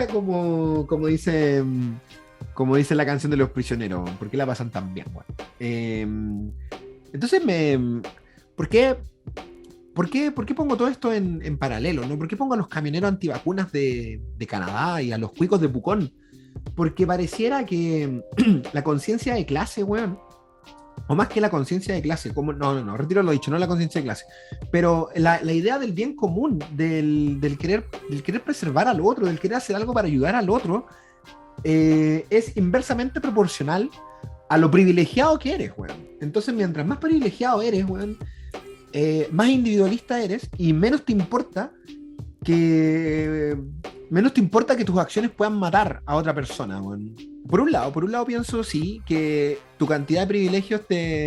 como dice la canción de Los Prisioneros. ¿Por qué la pasan tan bien, güey? Entonces ¿por qué pongo todo esto en paralelo, ¿no? ¿Por qué pongo a los camioneros antivacunas de Canadá y a los cuicos de Pucón? Porque pareciera que la conciencia de clase, weón, o más que la conciencia de clase, no, retiro lo dicho, no la conciencia de clase, pero la idea del bien común, del querer preservar al otro, del querer hacer algo para ayudar al otro, es inversamente proporcional a lo privilegiado que eres, weón. Entonces, mientras más privilegiado eres, weón, más individualista eres y menos te importa que tus acciones puedan matar a otra persona, weón. Por un lado pienso, sí, que tu cantidad de privilegios te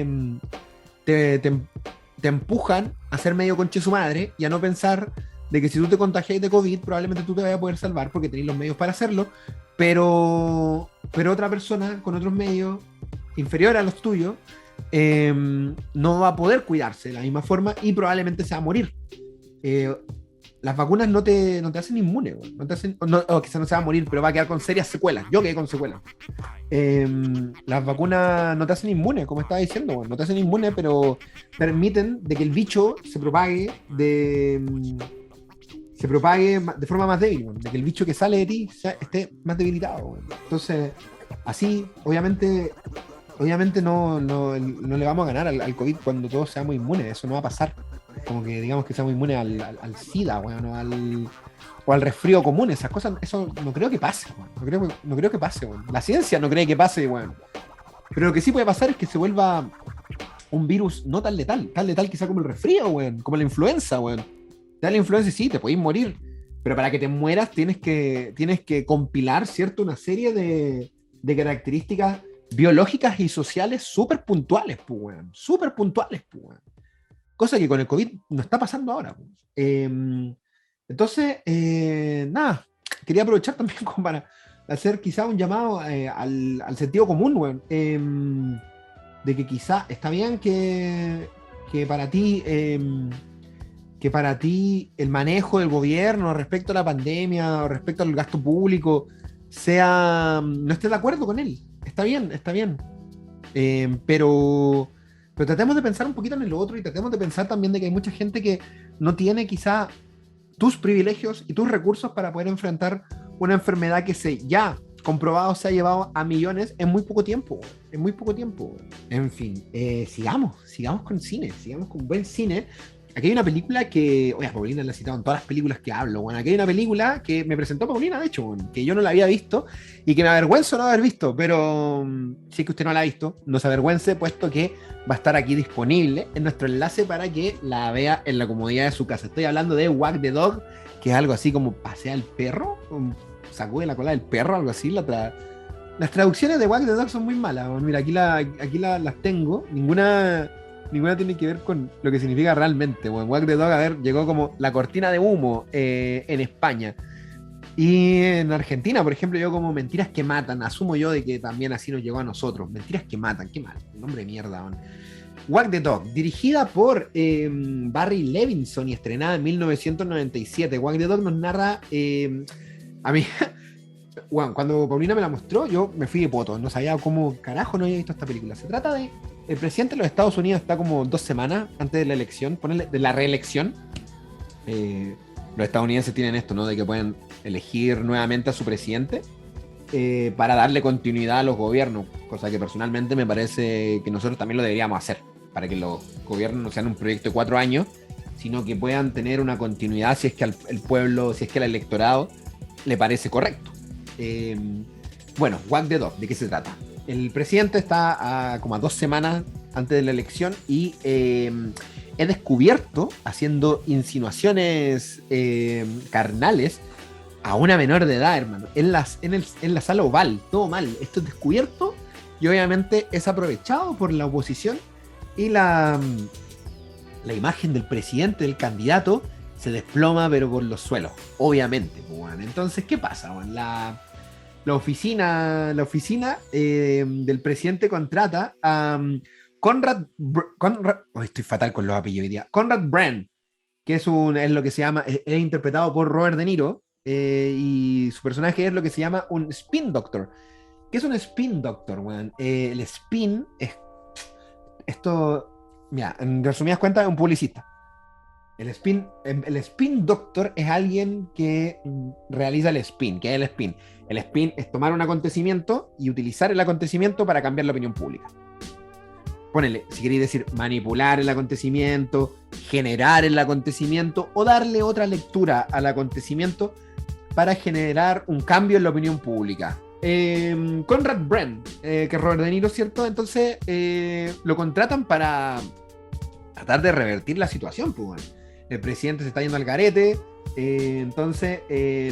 empujan a ser medio conche su madre y a no pensar de que si tú te contagias de COVID probablemente tú te vayas a poder salvar porque tenés los medios para hacerlo, pero otra persona con otros medios inferiores a los tuyos no va a poder cuidarse de la misma forma y probablemente se va a morir. Las vacunas no te hacen inmune, güey. O quizás no se va a morir, pero va a quedar con serias secuelas. Yo quedé con secuelas. Las vacunas no te hacen inmune, como estaba diciendo, güey. No te hacen inmune, pero permiten de que el bicho se propague de forma más débil, güey. De que el bicho que sale de ti esté más debilitado, güey. Entonces, así, obviamente no le vamos a ganar al COVID cuando todos seamos inmunes. Eso no va a pasar. como que digamos que seamos inmunes al SIDA, weón, o al resfrío común, esas cosas, eso no creo que pase, weón. No creo que pase, weón. La ciencia no cree que pase, weón. Pero lo que sí puede pasar es que se vuelva un virus no tan letal quizá como el resfrío, weón, como la influenza, weón. Te da la influenza y sí, te podéis morir, pero para que te mueras tienes que compilar, ¿cierto? Una serie de características biológicas y sociales súper puntuales, pues, weón. Súper puntuales, pues, weón. Cosa que con el COVID no está pasando ahora. Pues. Entonces, nada, quería aprovechar también como para hacer quizá un llamado al sentido común, weón. De que quizá está bien que para ti... que para ti el manejo del gobierno respecto a la pandemia o respecto al gasto público no estés de acuerdo con él. Está bien, está bien. Pero tratemos de pensar un poquito en lo otro y tratemos de pensar también de que hay mucha gente que no tiene quizá tus privilegios y tus recursos para poder enfrentar una enfermedad que ya comprobado se ha llevado a millones en muy poco tiempo. En muy poco tiempo. En fin, sigamos con cine, sigamos con buen cine. Aquí hay una película que, oye, Paulina la ha citado en todas las películas que hablo, bueno, aquí hay una película que me presentó Paulina, de hecho, bueno, que yo no la había visto y que me avergüenzo no haber visto, pero si es que usted no la ha visto, no se avergüence, puesto que va a estar aquí disponible en nuestro enlace para que la vea en la comodidad de su casa. Estoy hablando de Wag the Dog, que es algo así como pasea el perro, sacude la cola del perro, algo así. Las traducciones de Wag the Dog son muy malas. Bueno, mira, aquí las tengo, ninguna tiene que ver con lo que significa realmente. Bueno, Wag the Dog, a ver, llegó como la cortina de humo en España. Y en Argentina, por ejemplo, llegó como Mentiras que Matan. Asumo yo de que también así nos llegó a nosotros. Mentiras que Matan, qué mal, nombre de mierda. Man. Wag the Dog, dirigida por Barry Levinson y estrenada en 1997. Wag the Dog nos narra... a mí... Bueno, cuando Paulina me la mostró, yo me fui de poto. No sabía cómo carajo no había visto esta película. Se trata de... El presidente de los Estados Unidos está como 2 semanas antes de la elección, de la reelección. Los estadounidenses tienen esto, ¿no? De que pueden elegir nuevamente a su presidente para darle continuidad a los gobiernos, cosa que personalmente me parece que nosotros también lo deberíamos hacer, para que los gobiernos no sean un proyecto de 4 años, sino que puedan tener una continuidad si es que al pueblo, si es que al electorado le parece correcto. Bueno, Wag the Dog, ¿de qué se trata? El presidente está como a 2 semanas antes de la elección y he descubierto, haciendo insinuaciones carnales a una menor de edad, hermano, en la sala oval, todo mal. Esto es descubierto y obviamente es aprovechado por la oposición y la imagen del presidente, del candidato, se desploma pero por los suelos, obviamente. Bueno. Entonces, ¿qué pasa? Bueno, la oficina del presidente contrata a Conrad, estoy fatal con los apellidos hoy día. Conrad Brand, que es lo que se llama, es interpretado por Robert De Niro, y su personaje es lo que se llama un spin doctor. ¿Qué es un spin doctor, weón? El spin es esto, mira, en resumidas cuentas, es un publicista. El spin doctor es alguien que realiza el spin. ¿Qué es el spin? El spin es tomar un acontecimiento y utilizar el acontecimiento para cambiar la opinión pública. Ponele, si queréis decir manipular el acontecimiento, generar el acontecimiento o darle otra lectura al acontecimiento para generar un cambio en la opinión pública. Conrad Brand, que es Robert De Niro, ¿cierto? Entonces lo contratan para tratar de revertir la situación, pues, bueno. El presidente se está yendo al garete, entonces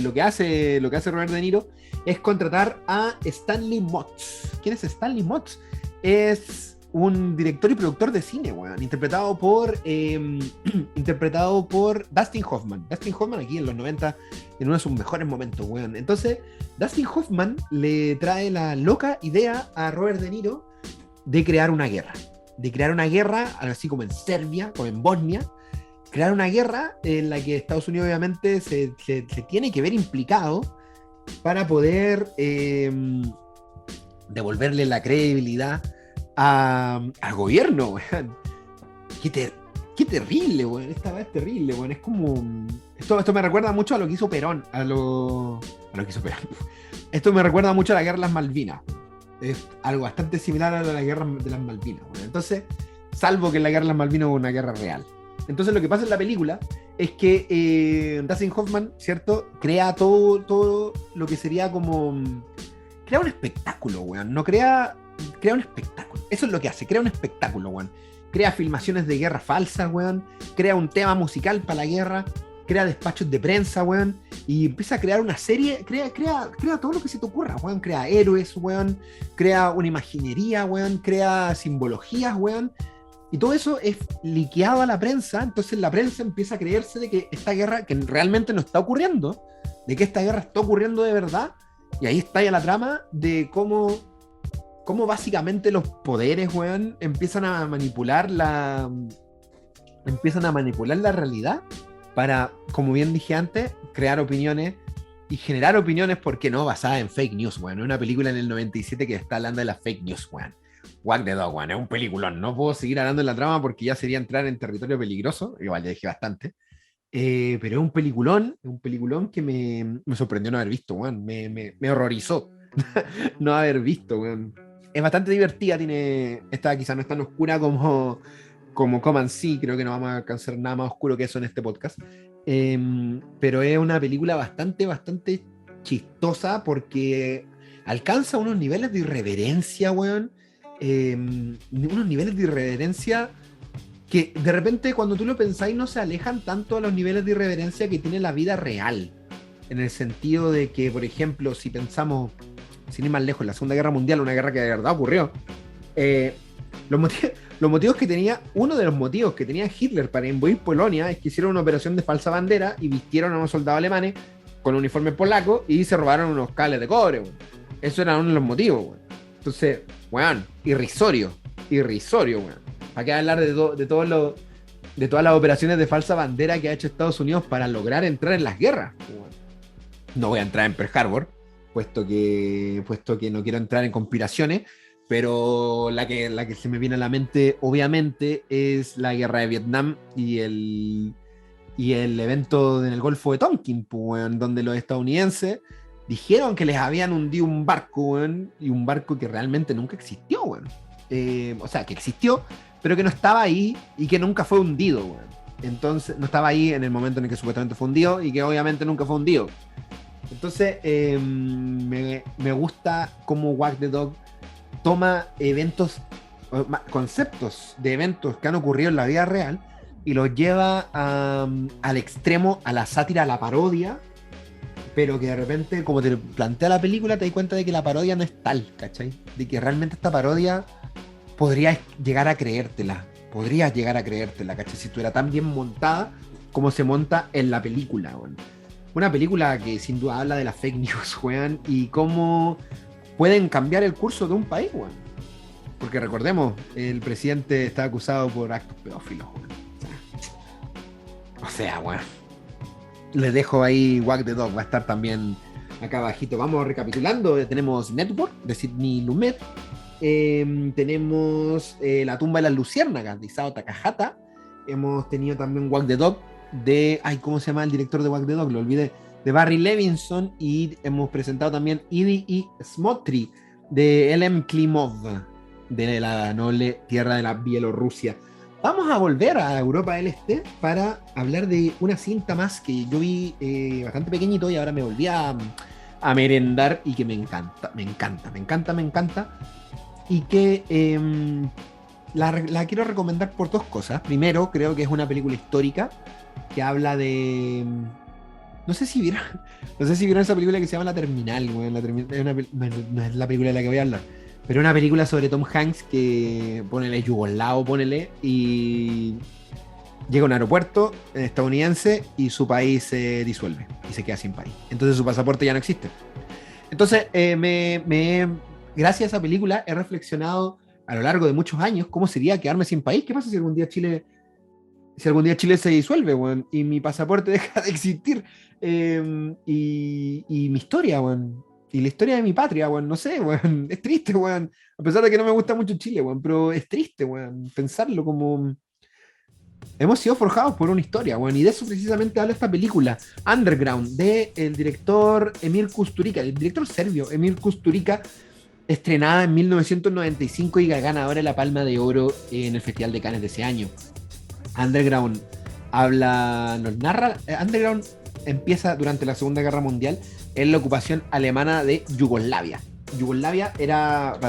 lo que hace Robert De Niro es contratar a Stanley Motz. ¿Quién es Stanley Motz? Es un director y productor de cine, bueno, interpretado por Dustin Hoffman. Dustin Hoffman aquí en los 90, en uno de sus mejores momentos, bueno. Entonces, Dustin Hoffman le trae la loca idea a Robert De Niro de crear una guerra. Algo así como en Serbia, como en Bosnia, crear una guerra en la que Estados Unidos obviamente se tiene que ver implicado para poder devolverle la credibilidad al gobierno, weón. Qué terrible, weón. Esta vez es terrible, weón. Es como... Esto me recuerda mucho a lo que hizo Perón, a lo que hizo Perón. Esto me recuerda mucho a la guerra de las Malvinas. Es algo bastante similar a la guerra de las Malvinas, weón. Entonces, salvo que la guerra de las Malvinas hubo una guerra real. Entonces lo que pasa en la película es que Dustin Hoffman, ¿cierto? Crea todo lo que sería como... Crea un espectáculo, weón. No crea un espectáculo. Eso es lo que hace, crea un espectáculo, weón. Crea filmaciones de guerra falsas, weón. Crea un tema musical para la guerra. Crea despachos de prensa, weón. Y empieza a crear una serie. Crea todo lo que se te ocurra, weón. Crea héroes, weón. Crea una imaginería, weón. Crea simbologías, weón. Y todo eso es liqueado a la prensa. Entonces la prensa empieza a creerse de que esta guerra, que realmente no está ocurriendo, de que esta guerra está ocurriendo de verdad. Y ahí está ya la trama de cómo básicamente los poderes, weón, empiezan a manipular la realidad para, como bien dije antes, crear opiniones y generar opiniones, ¿por qué no? Basadas en fake news, weón. Es una película en el 97 que está hablando de las fake news, weón. Wag the Dog, weón, es un peliculón. No puedo seguir hablando de la trama porque ya sería entrar en territorio peligroso, igual ya dije bastante. Pero es un peliculón que me sorprendió no haber visto, weón. Me horrorizó no haber visto, weón. Es bastante divertida, esta quizá no es tan oscura como Come See, creo que no vamos a alcanzar nada más oscuro que eso en este podcast. Pero es una película bastante chistosa porque alcanza unos niveles de irreverencia, weón. Unos niveles de irreverencia que de repente cuando tú lo pensáis no se alejan tanto a los niveles de irreverencia que tiene la vida real. En el sentido de que, por ejemplo, si pensamos, sin ir más lejos, la Segunda Guerra Mundial, una guerra que de verdad ocurrió, los motivos que tenía, uno de los motivos que tenía Hitler para invadir Polonia es que hicieron una operación de falsa bandera y vistieron a unos soldados alemanes con uniforme polaco y se robaron unos cables de cobre, weón. Eso era uno de los motivos, weón. Entonces, weón, irrisorio, weón. ¿Para qué hablar de todas las operaciones de falsa bandera que ha hecho Estados Unidos para lograr entrar en las guerras? No voy a entrar en Pearl Harbor, puesto que no quiero entrar en conspiraciones, pero la que se me viene a la mente, obviamente, es la guerra de Vietnam y el evento en el Golfo de Tonkin, pues, donde los estadounidenses dijeron que les habían hundido un barco, y un barco que realmente nunca existió, o sea, que existió, pero que no estaba ahí y que nunca fue hundido, entonces no estaba ahí en el momento en el que supuestamente fue hundido y que obviamente nunca fue hundido. Entonces me gusta cómo Wag the Dog toma conceptos de eventos que han ocurrido en la vida real y los lleva al extremo, a la sátira, a la parodia, pero que de repente, como te plantea la película, te das cuenta de que la parodia no es tal, ¿cachai? De que realmente esta parodia podrías llegar a creértela, ¿cachai? Si estuviera tan bien montada como se monta en la película, weón. Una película que sin duda habla de las fake news, weón, y cómo pueden cambiar el curso de un país, weón. Porque recordemos, el presidente está acusado por actos pedófilos, weón. O sea, weón. Les dejo ahí Wag the Dog, va a estar también acá abajito. Vamos recapitulando, tenemos Network de Sidney Lumet, tenemos La tumba de las luciérnagas de Isao Takahata, hemos tenido también Wag the Dog de, ¿cómo se llama el director de Wag the Dog? Lo olvidé, de Barry Levinson, y hemos presentado también Idi y Smotry de Elem Klimov, de la noble tierra de la Bielorrusia. Vamos a volver a Europa del Este para hablar de una cinta más que yo vi bastante pequeñito y ahora me volví a merendar y que me encanta. Y que la quiero recomendar por dos cosas. Primero, creo que es una película histórica que habla de... No sé si vieron esa película que se llama La Terminal, güey. No es la película de la que voy a hablar. Pero una película sobre Tom Hanks que, ponele, yugoslavo, y llega a un aeropuerto estadounidense y su país se disuelve y se queda sin país. Entonces su pasaporte ya no existe. Entonces, gracias a esa película he reflexionado a lo largo de muchos años cómo sería quedarme sin país. ¿Qué pasa si algún día Chile se disuelve, weón, y mi pasaporte deja de existir? Y mi historia, weón. Y la historia de mi patria, weón, no sé, weón, es triste, weón. A pesar de que no me gusta mucho Chile, weón, pero es triste, weón, pensarlo como... Hemos sido forjados por una historia, weón, y de eso precisamente habla esta película, Underground, del director Emir Kusturica, el director serbio Emir Kusturica, estrenada en 1995 y ganadora de la Palma de Oro en el Festival de Cannes de ese año. Underground nos narra, Underground empieza durante la Segunda Guerra Mundial en la ocupación alemana de Yugoslavia. Yugoslavia era,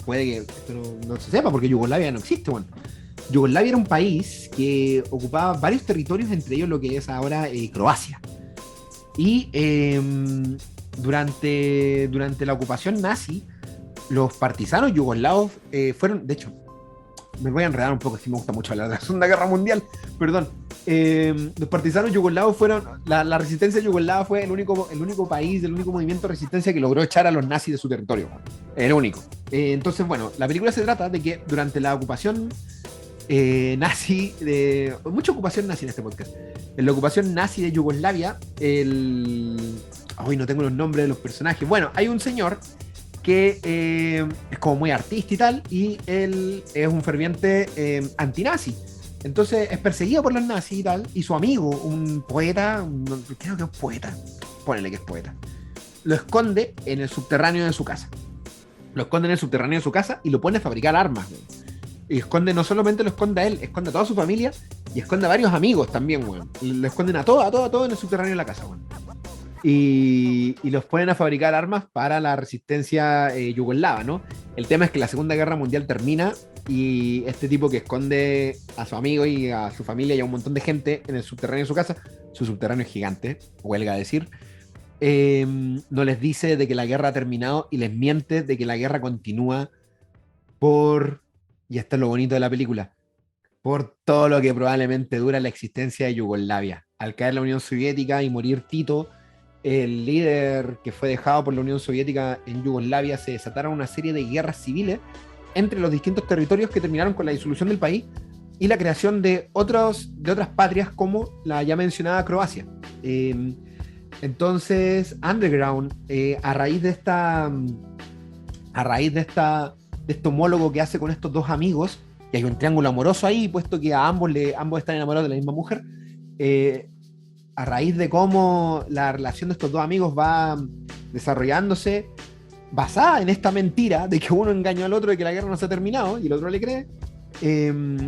puede que esto no se sepa porque Yugoslavia no existe, bueno. Yugoslavia era un país que ocupaba varios territorios, entre ellos lo que es ahora Croacia. Y durante la ocupación nazi, los partisanos yugoslavos fueron, de hecho, me voy a enredar un poco, si me gusta mucho hablar de la Segunda Guerra Mundial, perdón. Los partisanos yugoslavos fueron, la resistencia yugoslava fue el único país, el único movimiento de resistencia que logró echar a los nazis de su territorio. El único. Entonces, bueno, la película se trata de que durante la ocupación nazi, mucha ocupación nazi en este podcast, en la ocupación nazi de Yugoslavia, hoy no tengo los nombres de los personajes. Bueno, hay un señor que es como muy artista y tal, y él es un ferviente antinazi. Entonces es perseguido por los nazis y tal, y su amigo, un poeta, creo que es poeta, ponele que es poeta, lo esconde en el subterráneo de su casa. Lo esconde en el subterráneo de su casa y lo pone a fabricar armas, güey. Y esconde, no solamente lo esconde a él, esconde a toda su familia y esconde a varios amigos también, güey. Lo esconden a todo en el subterráneo de la casa, güey. Y los ponen a fabricar armas para la resistencia yugoslava, ¿no? El tema es que la Segunda Guerra Mundial termina y este tipo que esconde a su amigo y a su familia y a un montón de gente en el subterráneo de su casa, su subterráneo es gigante, huelga decir, no les dice de que la guerra ha terminado y les miente de que la guerra continúa y esto es lo bonito de la película, por todo lo que probablemente dura la existencia de Yugoslavia. Al caer la Unión Soviética y morir Tito, el líder que fue dejado por la Unión Soviética en Yugoslavia, se desataron una serie de guerras civiles entre los distintos territorios que terminaron con la disolución del país y la creación de otras patrias como la ya mencionada Croacia. Entonces, Underground, a raíz de este homólogo que hace con estos dos amigos, y hay un triángulo amoroso ahí, puesto que ambos están enamorados de la misma mujer, a raíz de cómo la relación de estos dos amigos va desarrollándose, basada en esta mentira de que uno engañó al otro de que la guerra no se ha terminado y el otro le cree,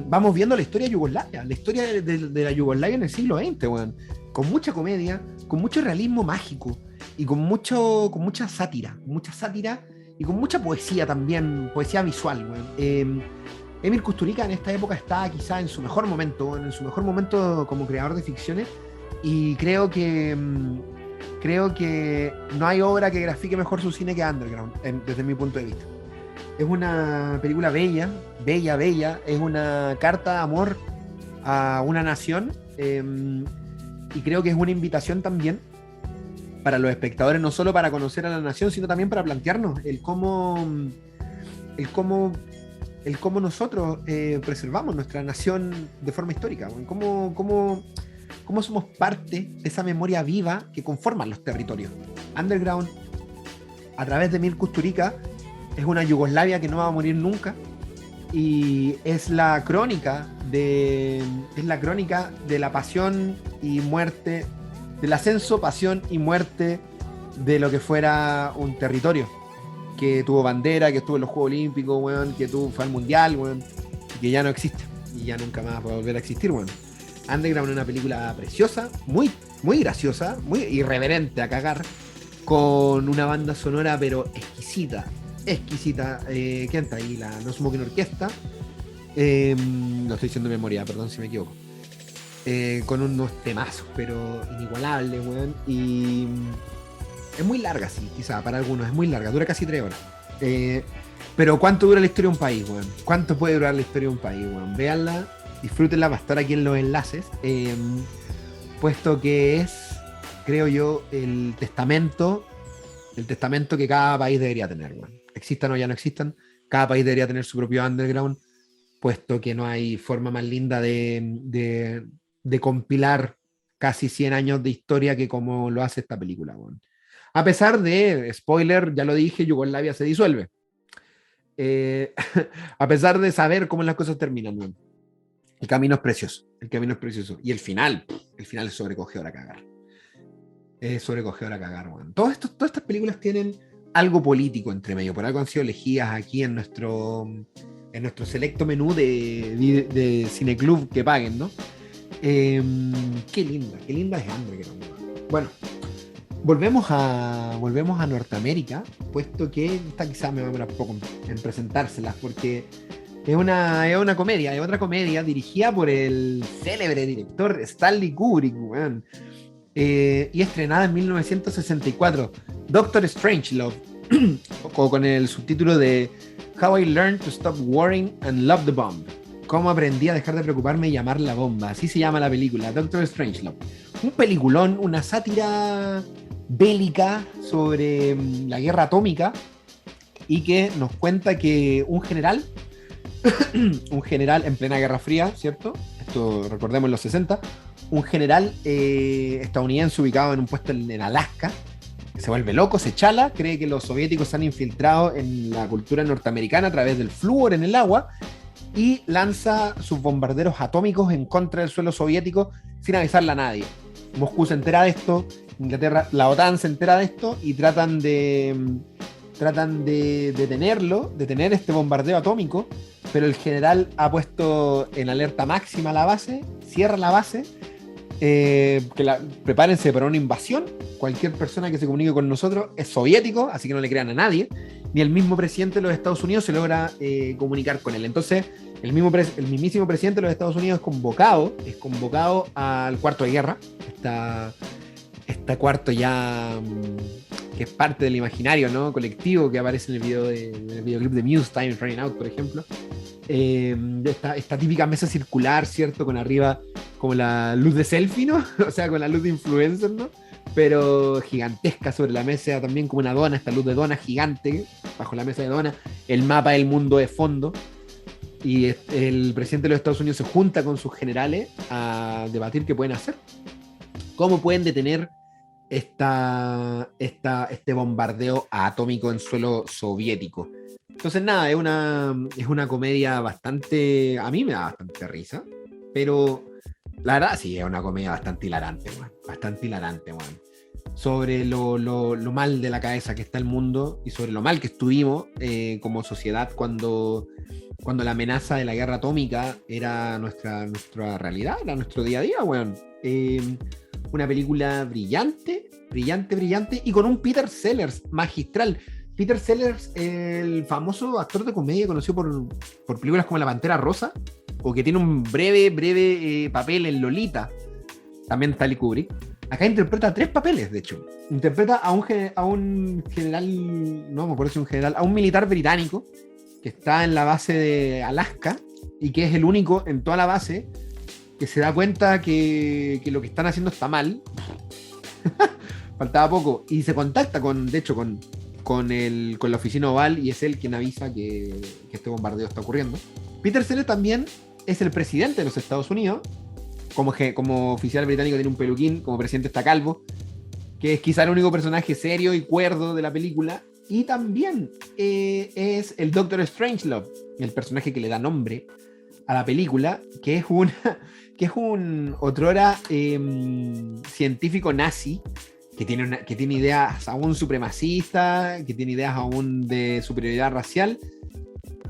vamos viendo la historia de Yugoslavia, la historia de la Yugoslavia en el siglo XX, bueno, con mucha comedia, con mucho realismo mágico y con mucha sátira y con mucha poesía también, poesía visual. Bueno. Emil Kusturica en esta época está quizá en su mejor momento como creador de ficciones, y creo que no hay obra que grafique mejor su cine que Underground, desde mi punto de vista. Es una película bella, es una carta de amor a una nación, y creo que es una invitación también para los espectadores, no solo para conocer a la nación, sino también para plantearnos el cómo nosotros preservamos nuestra nación de forma histórica, cómo somos parte de esa memoria viva que conforman los territorios. Underground, a través de Emil Kusturica, es una Yugoslavia que no va a morir nunca, y es la crónica de la pasión y muerte, del ascenso, pasión y muerte de lo que fuera un territorio que tuvo bandera, que estuvo en los Juegos Olímpicos, weón, que fue al Mundial, weón, y que ya no existe y ya nunca más va a volver a existir, weón. Underground es una película preciosa, muy, muy graciosa, muy irreverente a cagar, con una banda sonora pero exquisita. ¿Quién está ahí? La No Smoking Orquesta. Lo estoy diciendo de memoria, perdón si me equivoco. Con unos temazos, pero inigualables, weón. Y es muy larga, sí, quizá para algunos es muy larga, dura casi 3 horas. Pero ¿cuánto dura la historia de un país, weón? ¿Cuánto puede durar la historia de un país, weón? Véanla, disfrútenla, va a estar aquí en los enlaces, puesto que es, creo yo, el testamento que cada país debería tener, weón. Existan o ya no existan, cada país debería tener su propio underground, puesto que no hay forma más linda de compilar casi 100 años de historia que como lo hace esta película, weón. A pesar de, spoiler, ya lo dije, Yugoslavia se disuelve. A pesar de saber cómo las cosas terminan, weón. El camino es precioso. Y el final es sobrecogedor a cagar. Weón. Todas estas películas tienen algo político entre medio, por algo han sido elegidas aquí en nuestro selecto menú de Cineclub que paguen, ¿no? Qué linda es Hambre. Bueno, volvemos a Norteamérica, puesto que esta quizás me va a demorar un poco en presentárselas, porque es una comedia, es otra comedia dirigida por el célebre director Stanley Kubrick, weón. Y estrenada en 1964, Doctor Strangelove, o con el subtítulo de How I Learned to Stop Worrying and Love the Bomb. Cómo aprendí a dejar de preocuparme y amar la bomba. Así se llama la película, Doctor Strangelove. Un peliculón, una sátira bélica sobre la guerra atómica, y que nos cuenta que un general en plena Guerra Fría, ¿cierto? Esto recordemos en los 60, un general estadounidense ubicado en un puesto en Alaska, se vuelve loco, se chala, cree que los soviéticos se han infiltrado en la cultura norteamericana a través del flúor en el agua, y lanza sus bombarderos atómicos en contra del suelo soviético sin avisarle a nadie. Moscú se entera de esto, Inglaterra, la OTAN se entera de esto, y tratan de detener este bombardeo atómico, pero el general ha puesto en alerta máxima la base, cierra la base, prepárense para una invasión, cualquier persona que se comunique con nosotros es soviético, así que no le crean a nadie, ni el mismo presidente de los Estados Unidos se logra comunicar con él. Entonces, el mismísimo presidente de los Estados Unidos es convocado al cuarto de guerra, este cuarto ya que es parte del imaginario, ¿no?, colectivo, que aparece en el videoclip de Muse, Time is Running Out, por ejemplo. Esta típica mesa circular, ¿cierto?, con arriba como la luz de selfie, ¿no? O sea, con la luz de influencer, ¿no? Pero gigantesca sobre la mesa, también como una dona, esta luz de dona gigante bajo la mesa de dona, el mapa del mundo de fondo, y el presidente de los Estados Unidos se junta con sus generales a debatir qué pueden hacer, cómo pueden detener este bombardeo atómico en suelo soviético. Entonces nada, es una comedia bastante, a mí me da bastante risa, pero la verdad sí, es una comedia bastante hilarante, man. Sobre lo mal de la cabeza que está el mundo, y sobre lo mal que estuvimos como sociedad cuando la amenaza de la guerra atómica era nuestra realidad, era nuestro día a día, weón. Una película brillante, y con un Peter Sellers magistral. Peter Sellers, el famoso actor de comedia conocido por películas como La Pantera Rosa, o que tiene un breve papel en Lolita, también Stanley Kubrick. Acá interpreta 3 papeles, de hecho. Interpreta a un general, no me acuerdo si un general, a un militar británico que está en la base de Alaska, y que es el único en toda la base que se da cuenta que lo que están haciendo está mal. Faltaba poco. Y se contacta con la oficina oval, y es él quien avisa que este bombardeo está ocurriendo. Peter Sellers también es el presidente de los Estados Unidos. Como oficial británico tiene un peluquín, como presidente está calvo, que es quizá el único personaje serio y cuerdo de la película. Y también es el Doctor Strangelove, el personaje que le da nombre a la película, que es un otrora científico nazi, que tiene ideas aún supremacistas, que tiene ideas aún de superioridad racial,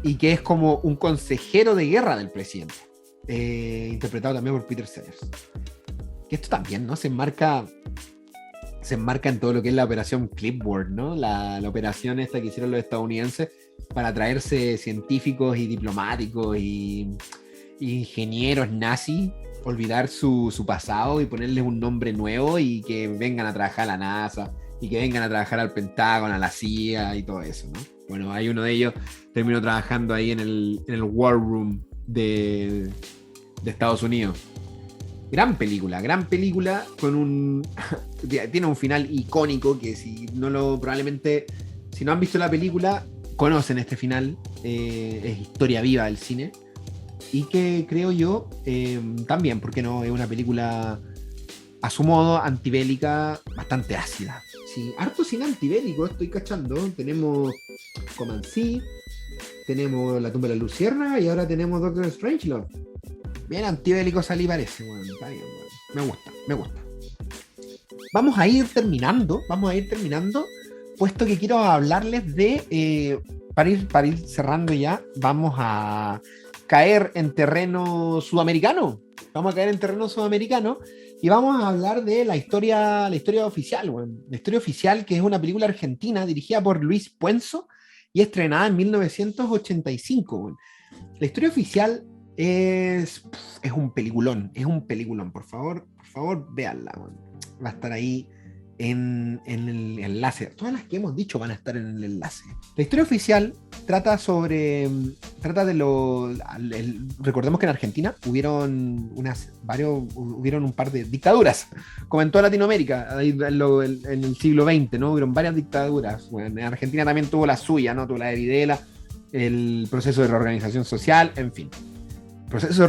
y que es como un consejero de guerra del presidente, interpretado también por Peter Sellers. Que esto también, ¿no?, se enmarca en todo lo que es la operación Clipboard, ¿no? La operación esta que hicieron los estadounidenses para traerse científicos y diplomáticos y ingenieros nazis, olvidar su pasado y ponerles un nombre nuevo, y que vengan a trabajar a la NASA, y que vengan a trabajar al Pentágono, a la CIA y todo eso, ¿no? Bueno, hay uno de ellos terminó trabajando ahí en el War Room de Estados Unidos. Gran película, tiene un final icónico que probablemente si no han visto la película, conocen este final. Es historia viva del cine, y que creo yo también, ¿por qué no?, es una película a su modo anti-bélica, bastante ácida. Sí, harto cine antibélico estoy cachando. Tenemos Comanche, tenemos La tumba de la Luciérnaga, y ahora tenemos Doctor Strangelove. Bien antibélico salí, parece. Bueno, está bien, bueno. Me gusta. Vamos a ir terminando, puesto que quiero hablarles de para ir cerrando ya, vamos a caer en terreno sudamericano. Vamos a caer en terreno sudamericano y vamos a hablar de la historia oficial, bueno. La historia oficial, que es una película argentina dirigida por Luis Puenzo y estrenada en 1985. Bueno. La historia oficial es un peliculón. Por favor, véanla. Bueno. Va a estar ahí en el enlace. Todas las que hemos dicho van a estar en el enlace. La historia oficial trata de recordemos que en Argentina hubieron un par de dictaduras, como en toda Latinoamérica, en el siglo XX, ¿no? Hubieron varias dictaduras. Bueno, en Argentina también tuvo la suya, ¿no? Tuvo la de Videla, el proceso de reorganización social, en fin. Proceso de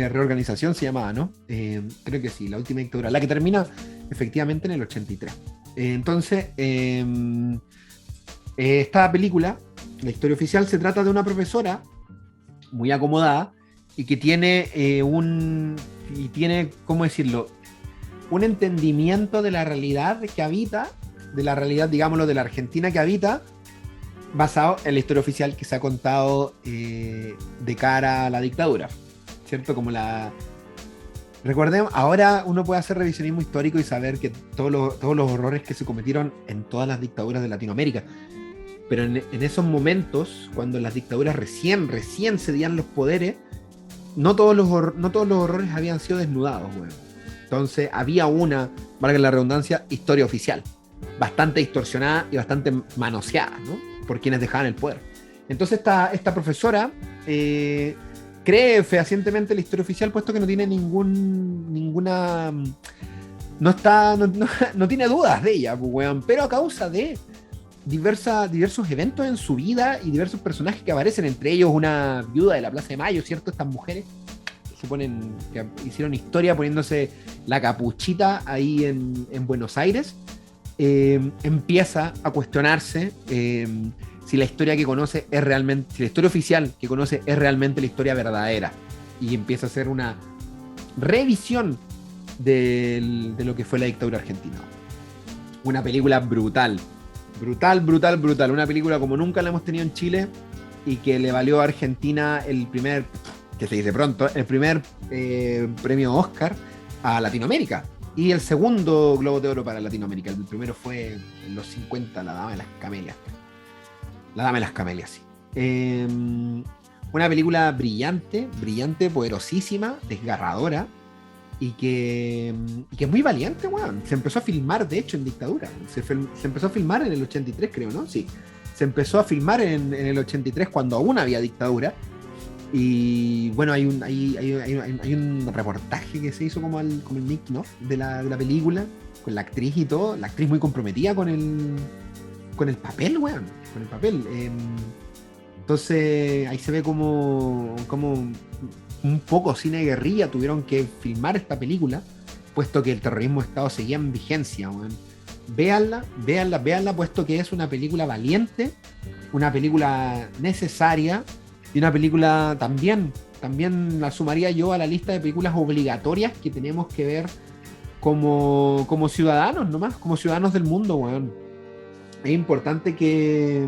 reorganización se llamaba, ¿no? Creo que sí, la última dictadura, la que termina efectivamente en el 83. Entonces, esta película, la historia oficial, se trata de una profesora muy acomodada y que tiene ¿cómo decirlo? Un entendimiento de la realidad que habita, de la realidad, digámoslo, de la Argentina que habita, basado en la historia oficial que se ha contado de cara a la dictadura, ¿cierto? Recordemos, ahora uno puede hacer revisionismo histórico y saber que todos los horrores que se cometieron en todas las dictaduras de Latinoamérica, pero en esos momentos, cuando las dictaduras recién cedían los poderes, no todos los horrores habían sido desnudados, güey. Entonces había valga la redundancia, historia oficial, bastante distorsionada y bastante manoseada, ¿no? Por quienes dejaban el poder. Entonces esta profesora cree fehacientemente la historia oficial, puesto que no tiene ninguna no tiene dudas de ella, pues, weón, pero a causa de diversos eventos en su vida y diversos personajes que aparecen, entre ellos una viuda de la Plaza de Mayo, ¿cierto? Estas mujeres que hicieron historia poniéndose la capuchita ahí en Buenos Aires. Empieza a cuestionarse si la historia si la historia oficial que conoce es realmente la historia verdadera, y empieza a hacer una revisión de lo que fue la dictadura argentina. Una película brutal, una película como nunca la hemos tenido en Chile y que le valió a Argentina el primer premio Oscar a Latinoamérica. Y el segundo Globo de Oro para Latinoamérica. El primero fue en los 50, La Dama de las Camelias. La Dama de las Camelias, sí. Una película brillante, poderosísima, desgarradora, y que es muy valiente, weón. Se empezó a filmar, de hecho, en dictadura. Se empezó a filmar en el 83, creo, ¿no? Sí. Se empezó a filmar en el 83, cuando aún había dictadura. Y bueno, hay un reportaje que se hizo como el making of de la película, con la actriz y todo, la actriz muy comprometida con el papel, weón, con el papel. Entonces ahí se ve como un poco cine guerrilla tuvieron que filmar esta película, puesto que el terrorismo de Estado seguía en vigencia, weón. Véanla, puesto que es una película valiente, una película necesaria, y una película también la sumaría yo a la lista de películas obligatorias que tenemos que ver como ciudadanos nomás, como ciudadanos del mundo, weón. Es importante que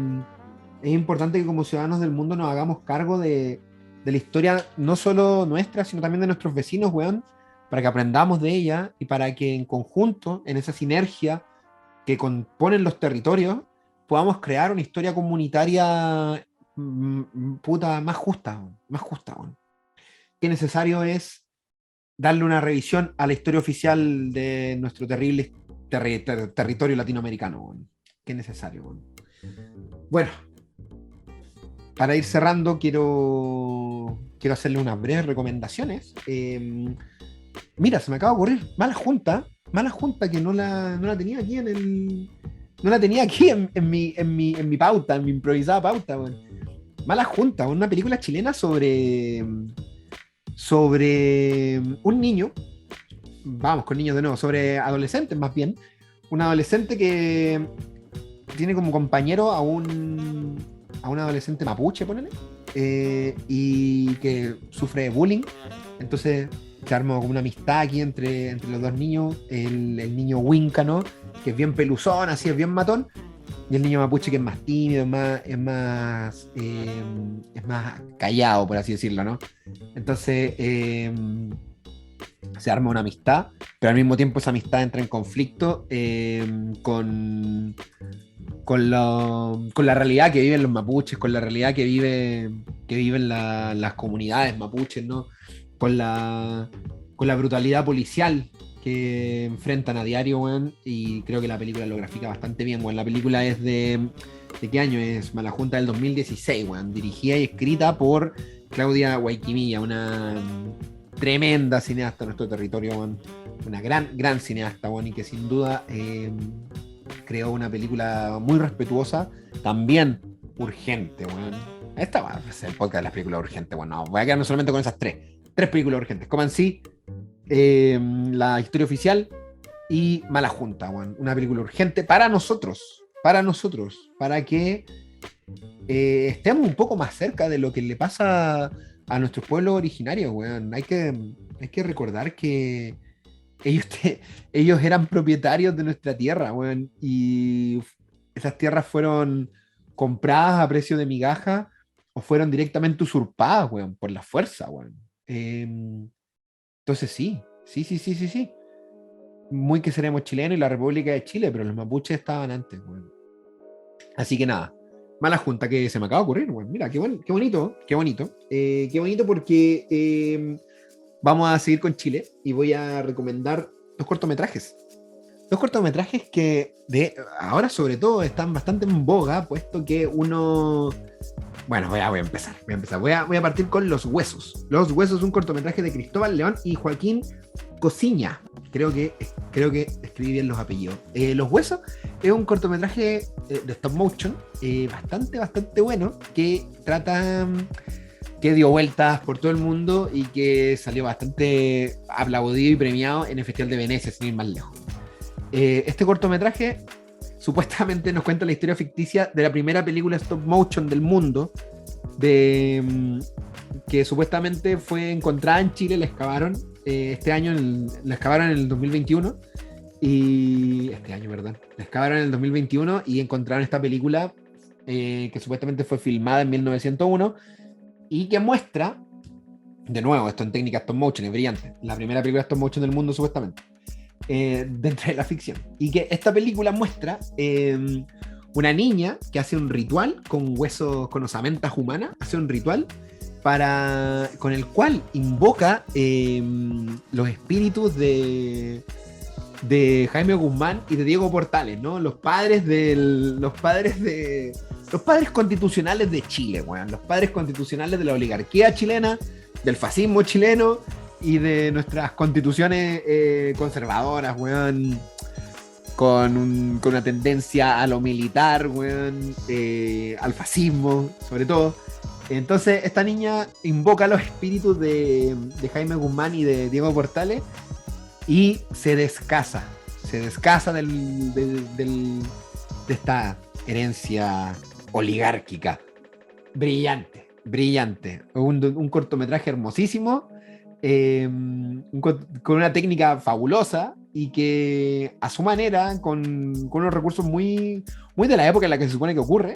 como ciudadanos del mundo nos hagamos cargo de la historia, no solo nuestra, sino también de nuestros vecinos, weón, para que aprendamos de ella y para que en conjunto, en esa sinergia que componen los territorios, podamos crear una historia comunitaria más justa. Qué necesario es darle una revisión a la historia oficial de nuestro terrible territorio latinoamericano. Qué necesario. Bueno, para ir cerrando, quiero hacerle unas breves recomendaciones. Mira, se me acaba de ocurrir, mala junta que no la tenía aquí no la tenía aquí en mi pauta, en mi improvisada pauta, bueno. Mala Junta, una película chilena sobre un niño, vamos con niños de nuevo, sobre adolescentes más bien, un adolescente que tiene como compañero a un adolescente mapuche, ponele, y que sufre bullying. Entonces se arma como una amistad aquí entre los dos niños, el niño Winca, ¿no? Que es bien peluzón, así es bien matón, Y el niño mapuche que es más tímido, es más callado, por así decirlo, ¿no? Entonces se arma una amistad, pero al mismo tiempo esa amistad entra en conflicto con la realidad que viven los mapuches, con la realidad que viven las comunidades mapuches, ¿no? Con con la brutalidad policial que enfrentan a diario, weón, y creo que la película lo grafica bastante bien, weón. La película es ¿de qué año es? Malajunta del 2016, weón, dirigida y escrita por Claudia Guayquimilla, una tremenda cineasta en nuestro territorio, weón. Una gran cineasta, weón, y que sin duda creó una película muy respetuosa, también urgente, weón. Esta va a ser el podcast de las películas urgentes, bueno, no, voy a quedarme solamente con esas tres películas urgentes. Comancí, La historia oficial y Mala Junta, weón. Una película urgente para nosotros, para que estemos un poco más cerca de lo que le pasa a nuestros pueblos originarios, weón. Hay que recordar que ellos, ellos eran propietarios de nuestra tierra, weón, y esas tierras fueron compradas a precio de migaja o fueron directamente usurpadas, weón, por la fuerza, weón. Entonces sí. Muy que seremos chilenos y la República de Chile, pero los mapuches estaban antes, weón. Así que nada, mala junta que se me acaba de ocurrir, weón. Mira, qué bonito, qué bonito. Qué bonito porque vamos a seguir con Chile y voy a recomendar dos cortometrajes. Dos cortometrajes que ahora sobre todo están bastante en boga, puesto que uno... Bueno, voy a empezar. Voy a partir con Los Huesos. Los Huesos, un cortometraje de Cristóbal León y Joaquín Cosiña. Creo que escribí bien los apellidos. Los Huesos es un cortometraje de stop motion bastante bueno, que trata... que dio vueltas por todo el mundo y que salió bastante aplaudido y premiado en el Festival de Venecia, sin ir más lejos. Este cortometraje supuestamente nos cuenta la historia ficticia de la primera película stop motion del mundo, que supuestamente fue encontrada en Chile, la excavaron este año, la excavaron en el 2021, y este año, perdón, la excavaron en el 2021 y encontraron esta película que supuestamente fue filmada en 1901 y que muestra, de nuevo, esto en técnica stop motion, es brillante, la primera película stop motion del mundo supuestamente, dentro de la ficción, y que esta película muestra una niña que hace un ritual con huesos, con osamentas humanas, hace un ritual con el cual invoca los espíritus de Jaime Guzmán y de Diego Portales, ¿no? Los padres constitucionales de Chile, weón. Los padres constitucionales de la oligarquía chilena, del fascismo chileno y de nuestras constituciones conservadoras, weón, con una tendencia a lo militar, weón, al fascismo, sobre todo. Entonces, esta niña invoca los espíritus de Jaime Guzmán y de Diego Portales y se descasa de esta herencia oligárquica. Brillante. Un cortometraje hermosísimo, con una técnica fabulosa y que a su manera, con unos recursos muy de la época en la que se supone que ocurre,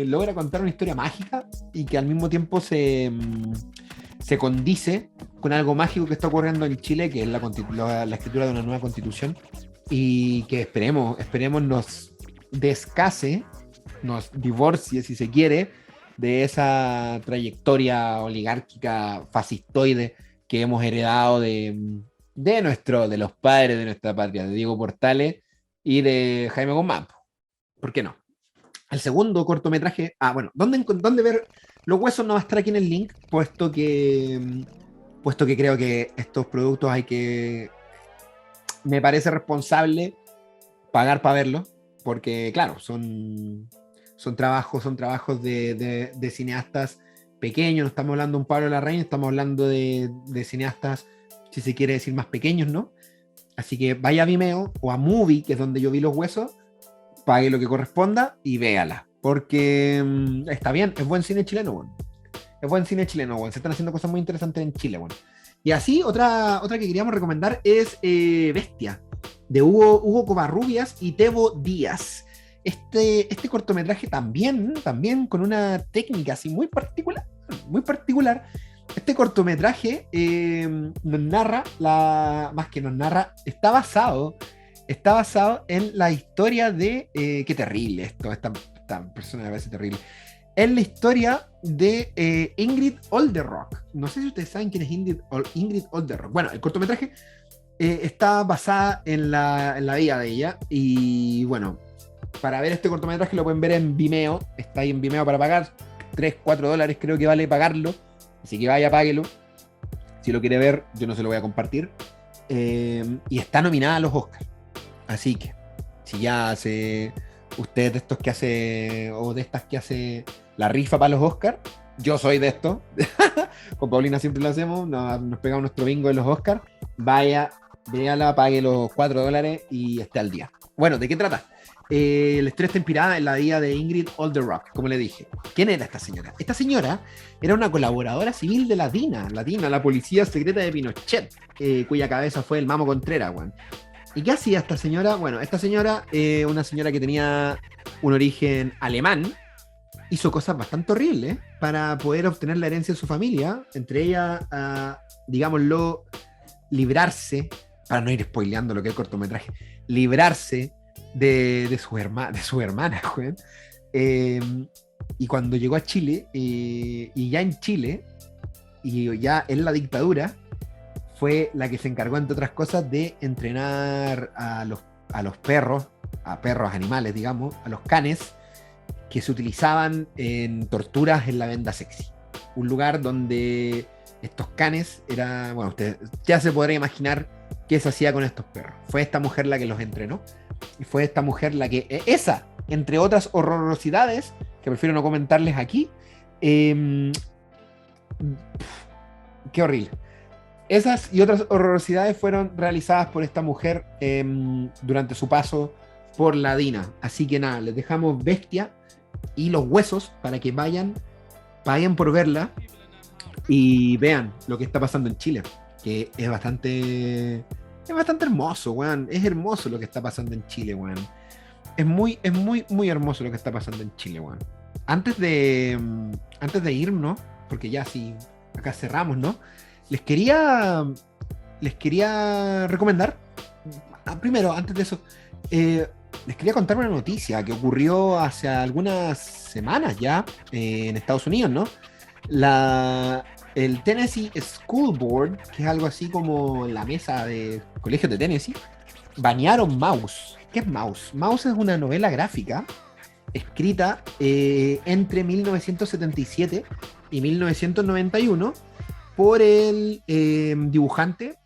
logra contar una historia mágica y que al mismo tiempo se condice con algo mágico que está ocurriendo en Chile, que es la escritura de una nueva constitución, y que esperemos nos descase, nos divorcie, si se quiere, de esa trayectoria oligárquica fascistoide que hemos heredado de los padres de nuestra patria, de Diego Portales y de Jaime Guzmán. ¿Por qué no? El segundo cortometraje... bueno, ¿dónde ver Los Huesos? No va a estar aquí en el link, puesto que creo que estos productos me parece responsable pagar para verlos, porque claro, son trabajos de cineastas pequeños, no estamos hablando de un Pablo Larraín, estamos hablando de cineastas, si se quiere decir, más pequeños, ¿no? Así que vaya a Vimeo o a Movie, que es donde yo vi Los Huesos, pague lo que corresponda y véala, porque está bien, es buen cine chileno, bueno. Es buen cine chileno, bueno. Se están haciendo cosas muy interesantes en Chile, bueno. Y así, otra que queríamos recomendar es Bestia, de Hugo Covarrubias y Tebo Díaz. Este cortometraje también con una técnica así muy particular, muy particular. Este cortometraje nos narra, más que nos narra, está basado en la historia de, qué terrible esto, esta persona me parece terrible, es la historia de Ingrid Olderock. No sé si ustedes saben quién es Ingrid Olderock. Bueno, el cortometraje está basada en la vida de ella. Y bueno, para ver este cortometraje lo pueden ver en Vimeo. Está ahí en Vimeo para pagar. $3-4 creo que vale pagarlo. Así que vaya, páguelo. Si lo quiere ver, yo no se lo voy a compartir. Y está nominada a los Oscars. Así que, si ya hace usted de estos que hace, o de estas que hace la rifa para los Oscars, yo soy de estos. Con Paulina siempre lo hacemos, nos pegamos nuestro bingo de los Oscars. Vaya, véala, pague los $4 y esté al día. Bueno, ¿de qué trata? La historia está inspirada en la vida de Ingrid Olderock, como le dije. ¿Quién era esta señora? Esta señora era una colaboradora civil de la DINA, la policía secreta de Pinochet, cuya cabeza fue el Mamo Contreras, weón. ¿Y qué hacía esta señora? Bueno, esta señora, una señora que tenía un origen alemán, hizo cosas bastante horribles para poder obtener la herencia de su familia, entre ellas, digámoslo, librarse, para no ir spoileando lo que es el cortometraje, librarse de su hermana, güey. Y cuando llegó a Chile, y ya en Chile, y ya en la dictadura, fue la que se encargó, entre otras cosas, de entrenar a los perros, a perros animales, digamos, a los canes, que se utilizaban en torturas en la venda sexy. Un lugar donde estos canes era, bueno, usted ya se podrá imaginar qué se hacía con estos perros. Fue esta mujer la que los entrenó, y fue esta mujer la que, esa, entre otras horrorosidades, que prefiero no comentarles aquí, qué horrible. Esas y otras horrorosidades fueron realizadas por esta mujer durante su paso por la DINA. Así que nada, les dejamos Bestia y Los Huesos para que paguen por verla y vean lo que está pasando en Chile, que es bastante hermoso, weón. Es hermoso lo que está pasando en Chile, weón. Es muy hermoso lo que está pasando en Chile, weón. Antes de irnos, porque ya sí, acá cerramos, ¿no? Les quería recomendar, primero, antes de eso, les quería contar una noticia que ocurrió hace algunas semanas ya en Estados Unidos, ¿no? El Tennessee School Board, que es algo así como la mesa de colegios de Tennessee, banearon Maus. ¿Qué es Maus? Maus es una novela gráfica escrita entre 1977 y 1991 por el dibujante,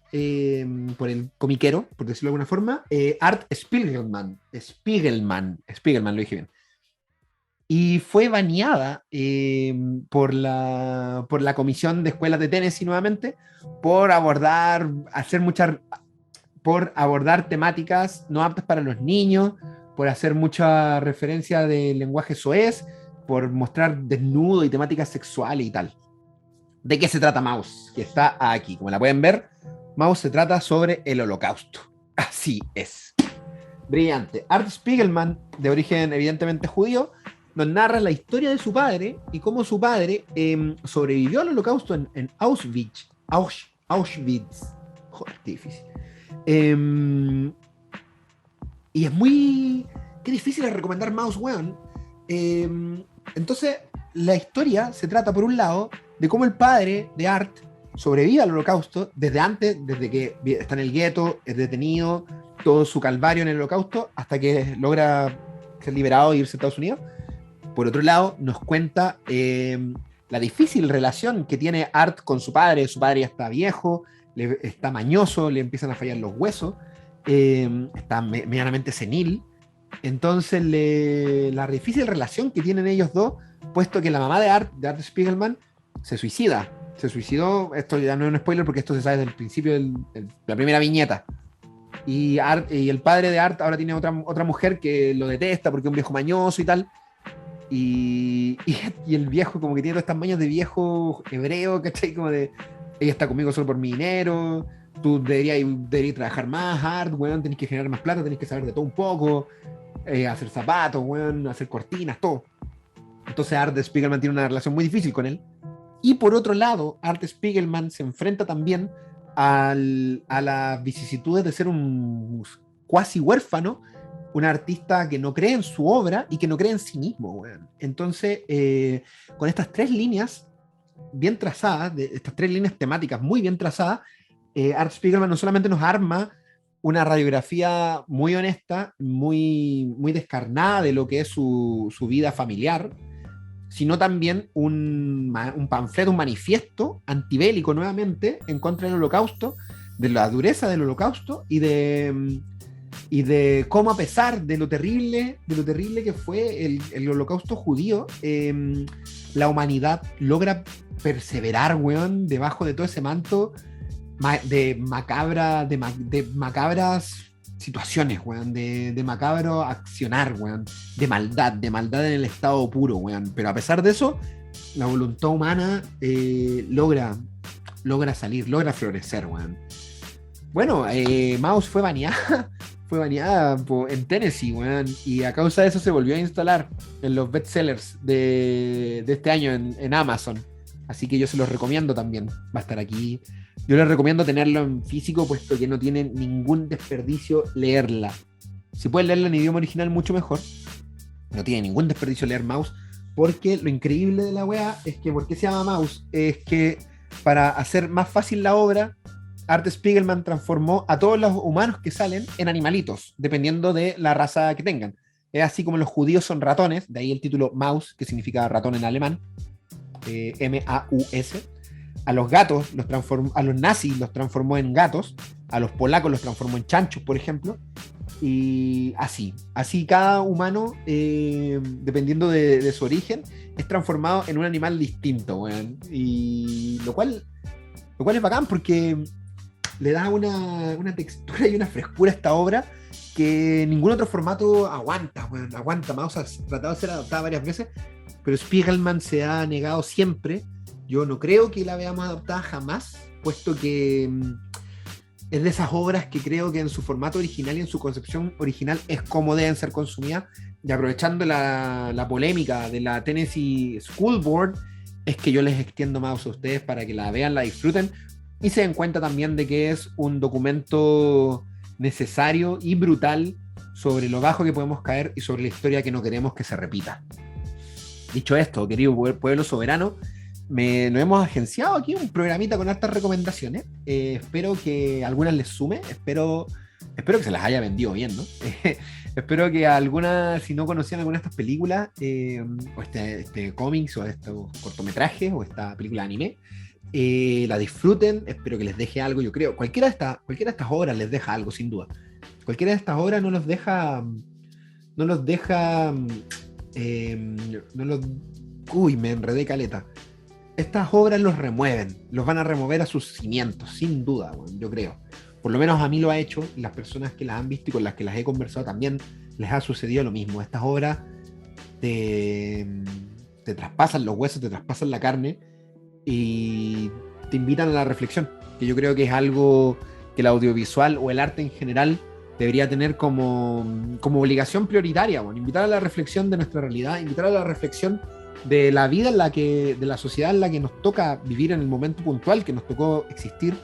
por el comiquero, por decirlo de alguna forma, Art Spiegelman. Spiegelman, lo dije bien. Y fue baneada por la Comisión de Escuelas de Tennessee nuevamente por abordar temáticas no aptas para los niños, por hacer mucha referencia de lenguaje soez, por mostrar desnudo y temáticas sexuales y tal. ¿De qué se trata Maus? Que está aquí. Como la pueden ver, Maus se trata sobre el Holocausto. Así es. Brillante. Art Spiegelman, de origen evidentemente judío, nos narra la historia de su padre y cómo su padre sobrevivió al Holocausto en Auschwitz. Joder, qué difícil. Y es muy... Qué difícil es recomendar Maus, weón. Entonces, la historia se trata, por un lado, de cómo el padre de Art sobrevive al Holocausto desde antes, desde que está en el gueto, es detenido, todo su calvario en el Holocausto, hasta que logra ser liberado e irse a Estados Unidos. Por otro lado, nos cuenta la difícil relación que tiene Art con su padre. Su padre ya está viejo, está mañoso, le empiezan a fallar los huesos, está medianamente senil. Entonces, la difícil relación que tienen ellos dos, puesto que la mamá de Art Spiegelman, se suicidó. Esto ya no es un spoiler porque esto se sabe desde el principio de la primera viñeta. Y el padre de Art ahora tiene otra mujer que lo detesta porque es un viejo mañoso y tal. Y el viejo como que tiene todas estas mañas de viejo hebreo, ¿cachai? Como de, ella está conmigo solo por mi dinero, tú deberías trabajar más, Art, weón, tenés que generar más plata, tenés que saber de todo un poco. hacer zapatos, weón, hacer cortinas, todo. Entonces Art Spiegelman tiene una relación muy difícil con él. Y por otro lado, Art Spiegelman se enfrenta también a las vicisitudes de ser un cuasi huérfano, un artista que no cree en su obra y que no cree en sí mismo, weón. Entonces, con estas tres líneas bien trazadas, estas tres líneas temáticas muy bien trazadas, Art Spiegelman no solamente nos arma una radiografía muy honesta, muy descarnada de lo que es su vida familiar, sino también un panfleto, un manifiesto antibélico nuevamente en contra del holocausto, de la dureza del holocausto y de cómo, a pesar de lo terrible que fue el holocausto judío, la humanidad logra perseverar, weón, debajo de todo ese manto de macabras situaciones, weón, de macabro accionar, weón, de maldad en el estado puro, weón. Pero a pesar de eso, la voluntad humana logra salir, logra florecer, weón. Bueno, Maus fue baneada en Tennessee, weón, y a causa de eso se volvió a instalar en los bestsellers de este año en Amazon. Así que yo se los recomiendo también. Va a estar aquí. Yo les recomiendo tenerlo en físico, puesto que no tiene ningún desperdicio leerla. Si pueden leerla en idioma original, mucho mejor. No tiene ningún desperdicio leer Maus, porque lo increíble de la wea es que, ¿por qué se llama Maus? Es que para hacer más fácil la obra, Art Spiegelman transformó a todos los humanos que salen en animalitos, dependiendo de la raza que tengan. Es así como los judíos son ratones, de ahí el título Maus, que significa ratón en alemán, M-A-U-S. A los gatos a los nazis los transformó en gatos, a los polacos los transformó en chanchos, por ejemplo, y así cada humano, dependiendo de su origen, es transformado en un animal distinto, weón. Y lo cual es bacán, porque le da una textura y una frescura a esta obra que ningún otro formato aguanta, weón. Mouse ha tratado de ser adaptada varias veces, pero Spiegelman se ha negado siempre. Yo no creo que la veamos adaptada jamás, puesto que es de esas obras que creo que en su formato original y en su concepción original es como deben ser consumidas. Y aprovechando la polémica de la Tennessee School Board, es que yo les extiendo Mouse a ustedes para que la vean, la disfruten y se den cuenta también de que es un documento necesario y brutal sobre lo bajo que podemos caer y sobre la historia que no queremos que se repita. Dicho esto, querido pueblo soberano, nos hemos agenciado aquí un programita con hartas recomendaciones. Espero que algunas les sume, espero que se las haya vendido bien, ¿no? Espero que algunas, si no conocían alguna de estas películas, o este cómics, o estos cortometrajes, o esta película de anime, la disfruten. Espero que les deje algo, yo creo. Cualquiera de estas obras les deja algo, sin duda. Cualquiera de estas obras no los deja. Uy, me enredé caleta. Estas obras los remueven, los van a remover a sus cimientos, sin duda, bueno, yo creo. Por lo menos a mí lo ha hecho, y las personas que las han visto y con las que las he conversado también les ha sucedido lo mismo. Estas obras te traspasan los huesos, te traspasan la carne y te invitan a la reflexión, que yo creo que es algo que el audiovisual o el arte en general debería tener como obligación prioritaria, bueno, invitar a la reflexión de nuestra realidad, invitar a la reflexión de la vida de la sociedad en la que nos toca vivir en el momento puntual que nos tocó existir,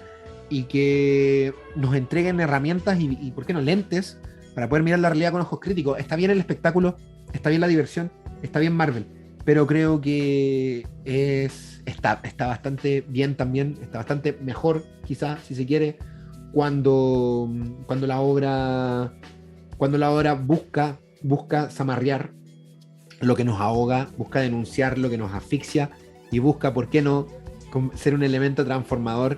y que nos entreguen herramientas y ¿por qué no?, lentes para poder mirar la realidad con ojos críticos. Está bien el espectáculo, está bien la diversión, está bien Marvel, pero creo que está bastante bien también, está bastante mejor, quizás, si se quiere, cuando la obra busca zamarrear lo que nos ahoga, busca denunciar lo que nos asfixia y busca, ¿por qué no?, ser un elemento transformador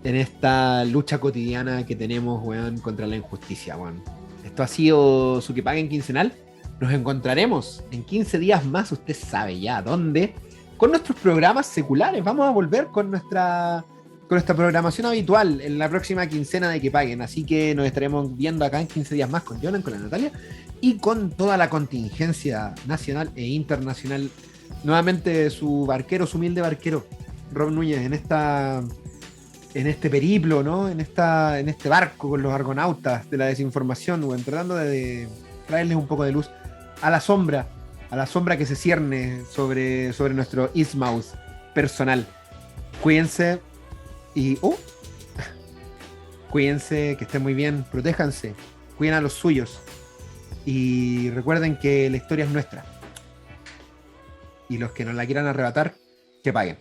en esta lucha cotidiana que tenemos, weón, contra la injusticia, weón. Esto ha sido Su Que Paguen Quincenal. Nos encontraremos en 15 días más, usted sabe ya dónde, con nuestros programas seculares. Vamos a volver con nuestra programación habitual en la próxima quincena de Que Paguen. Así que nos estaremos viendo acá en 15 días más con Jonan, con la Natalia y con toda la contingencia nacional e internacional. Nuevamente su humilde barquero, Rob Núñez, en este periplo, ¿no? En este barco con los argonautas de la desinformación, bueno, tratando de traerles un poco de luz a la sombra que se cierne sobre nuestro Ismaus personal. Cuídense y... cuídense, que estén muy bien, protéjanse, cuiden a los suyos y recuerden que la historia es nuestra. Y los que nos la quieran arrebatar, que paguen.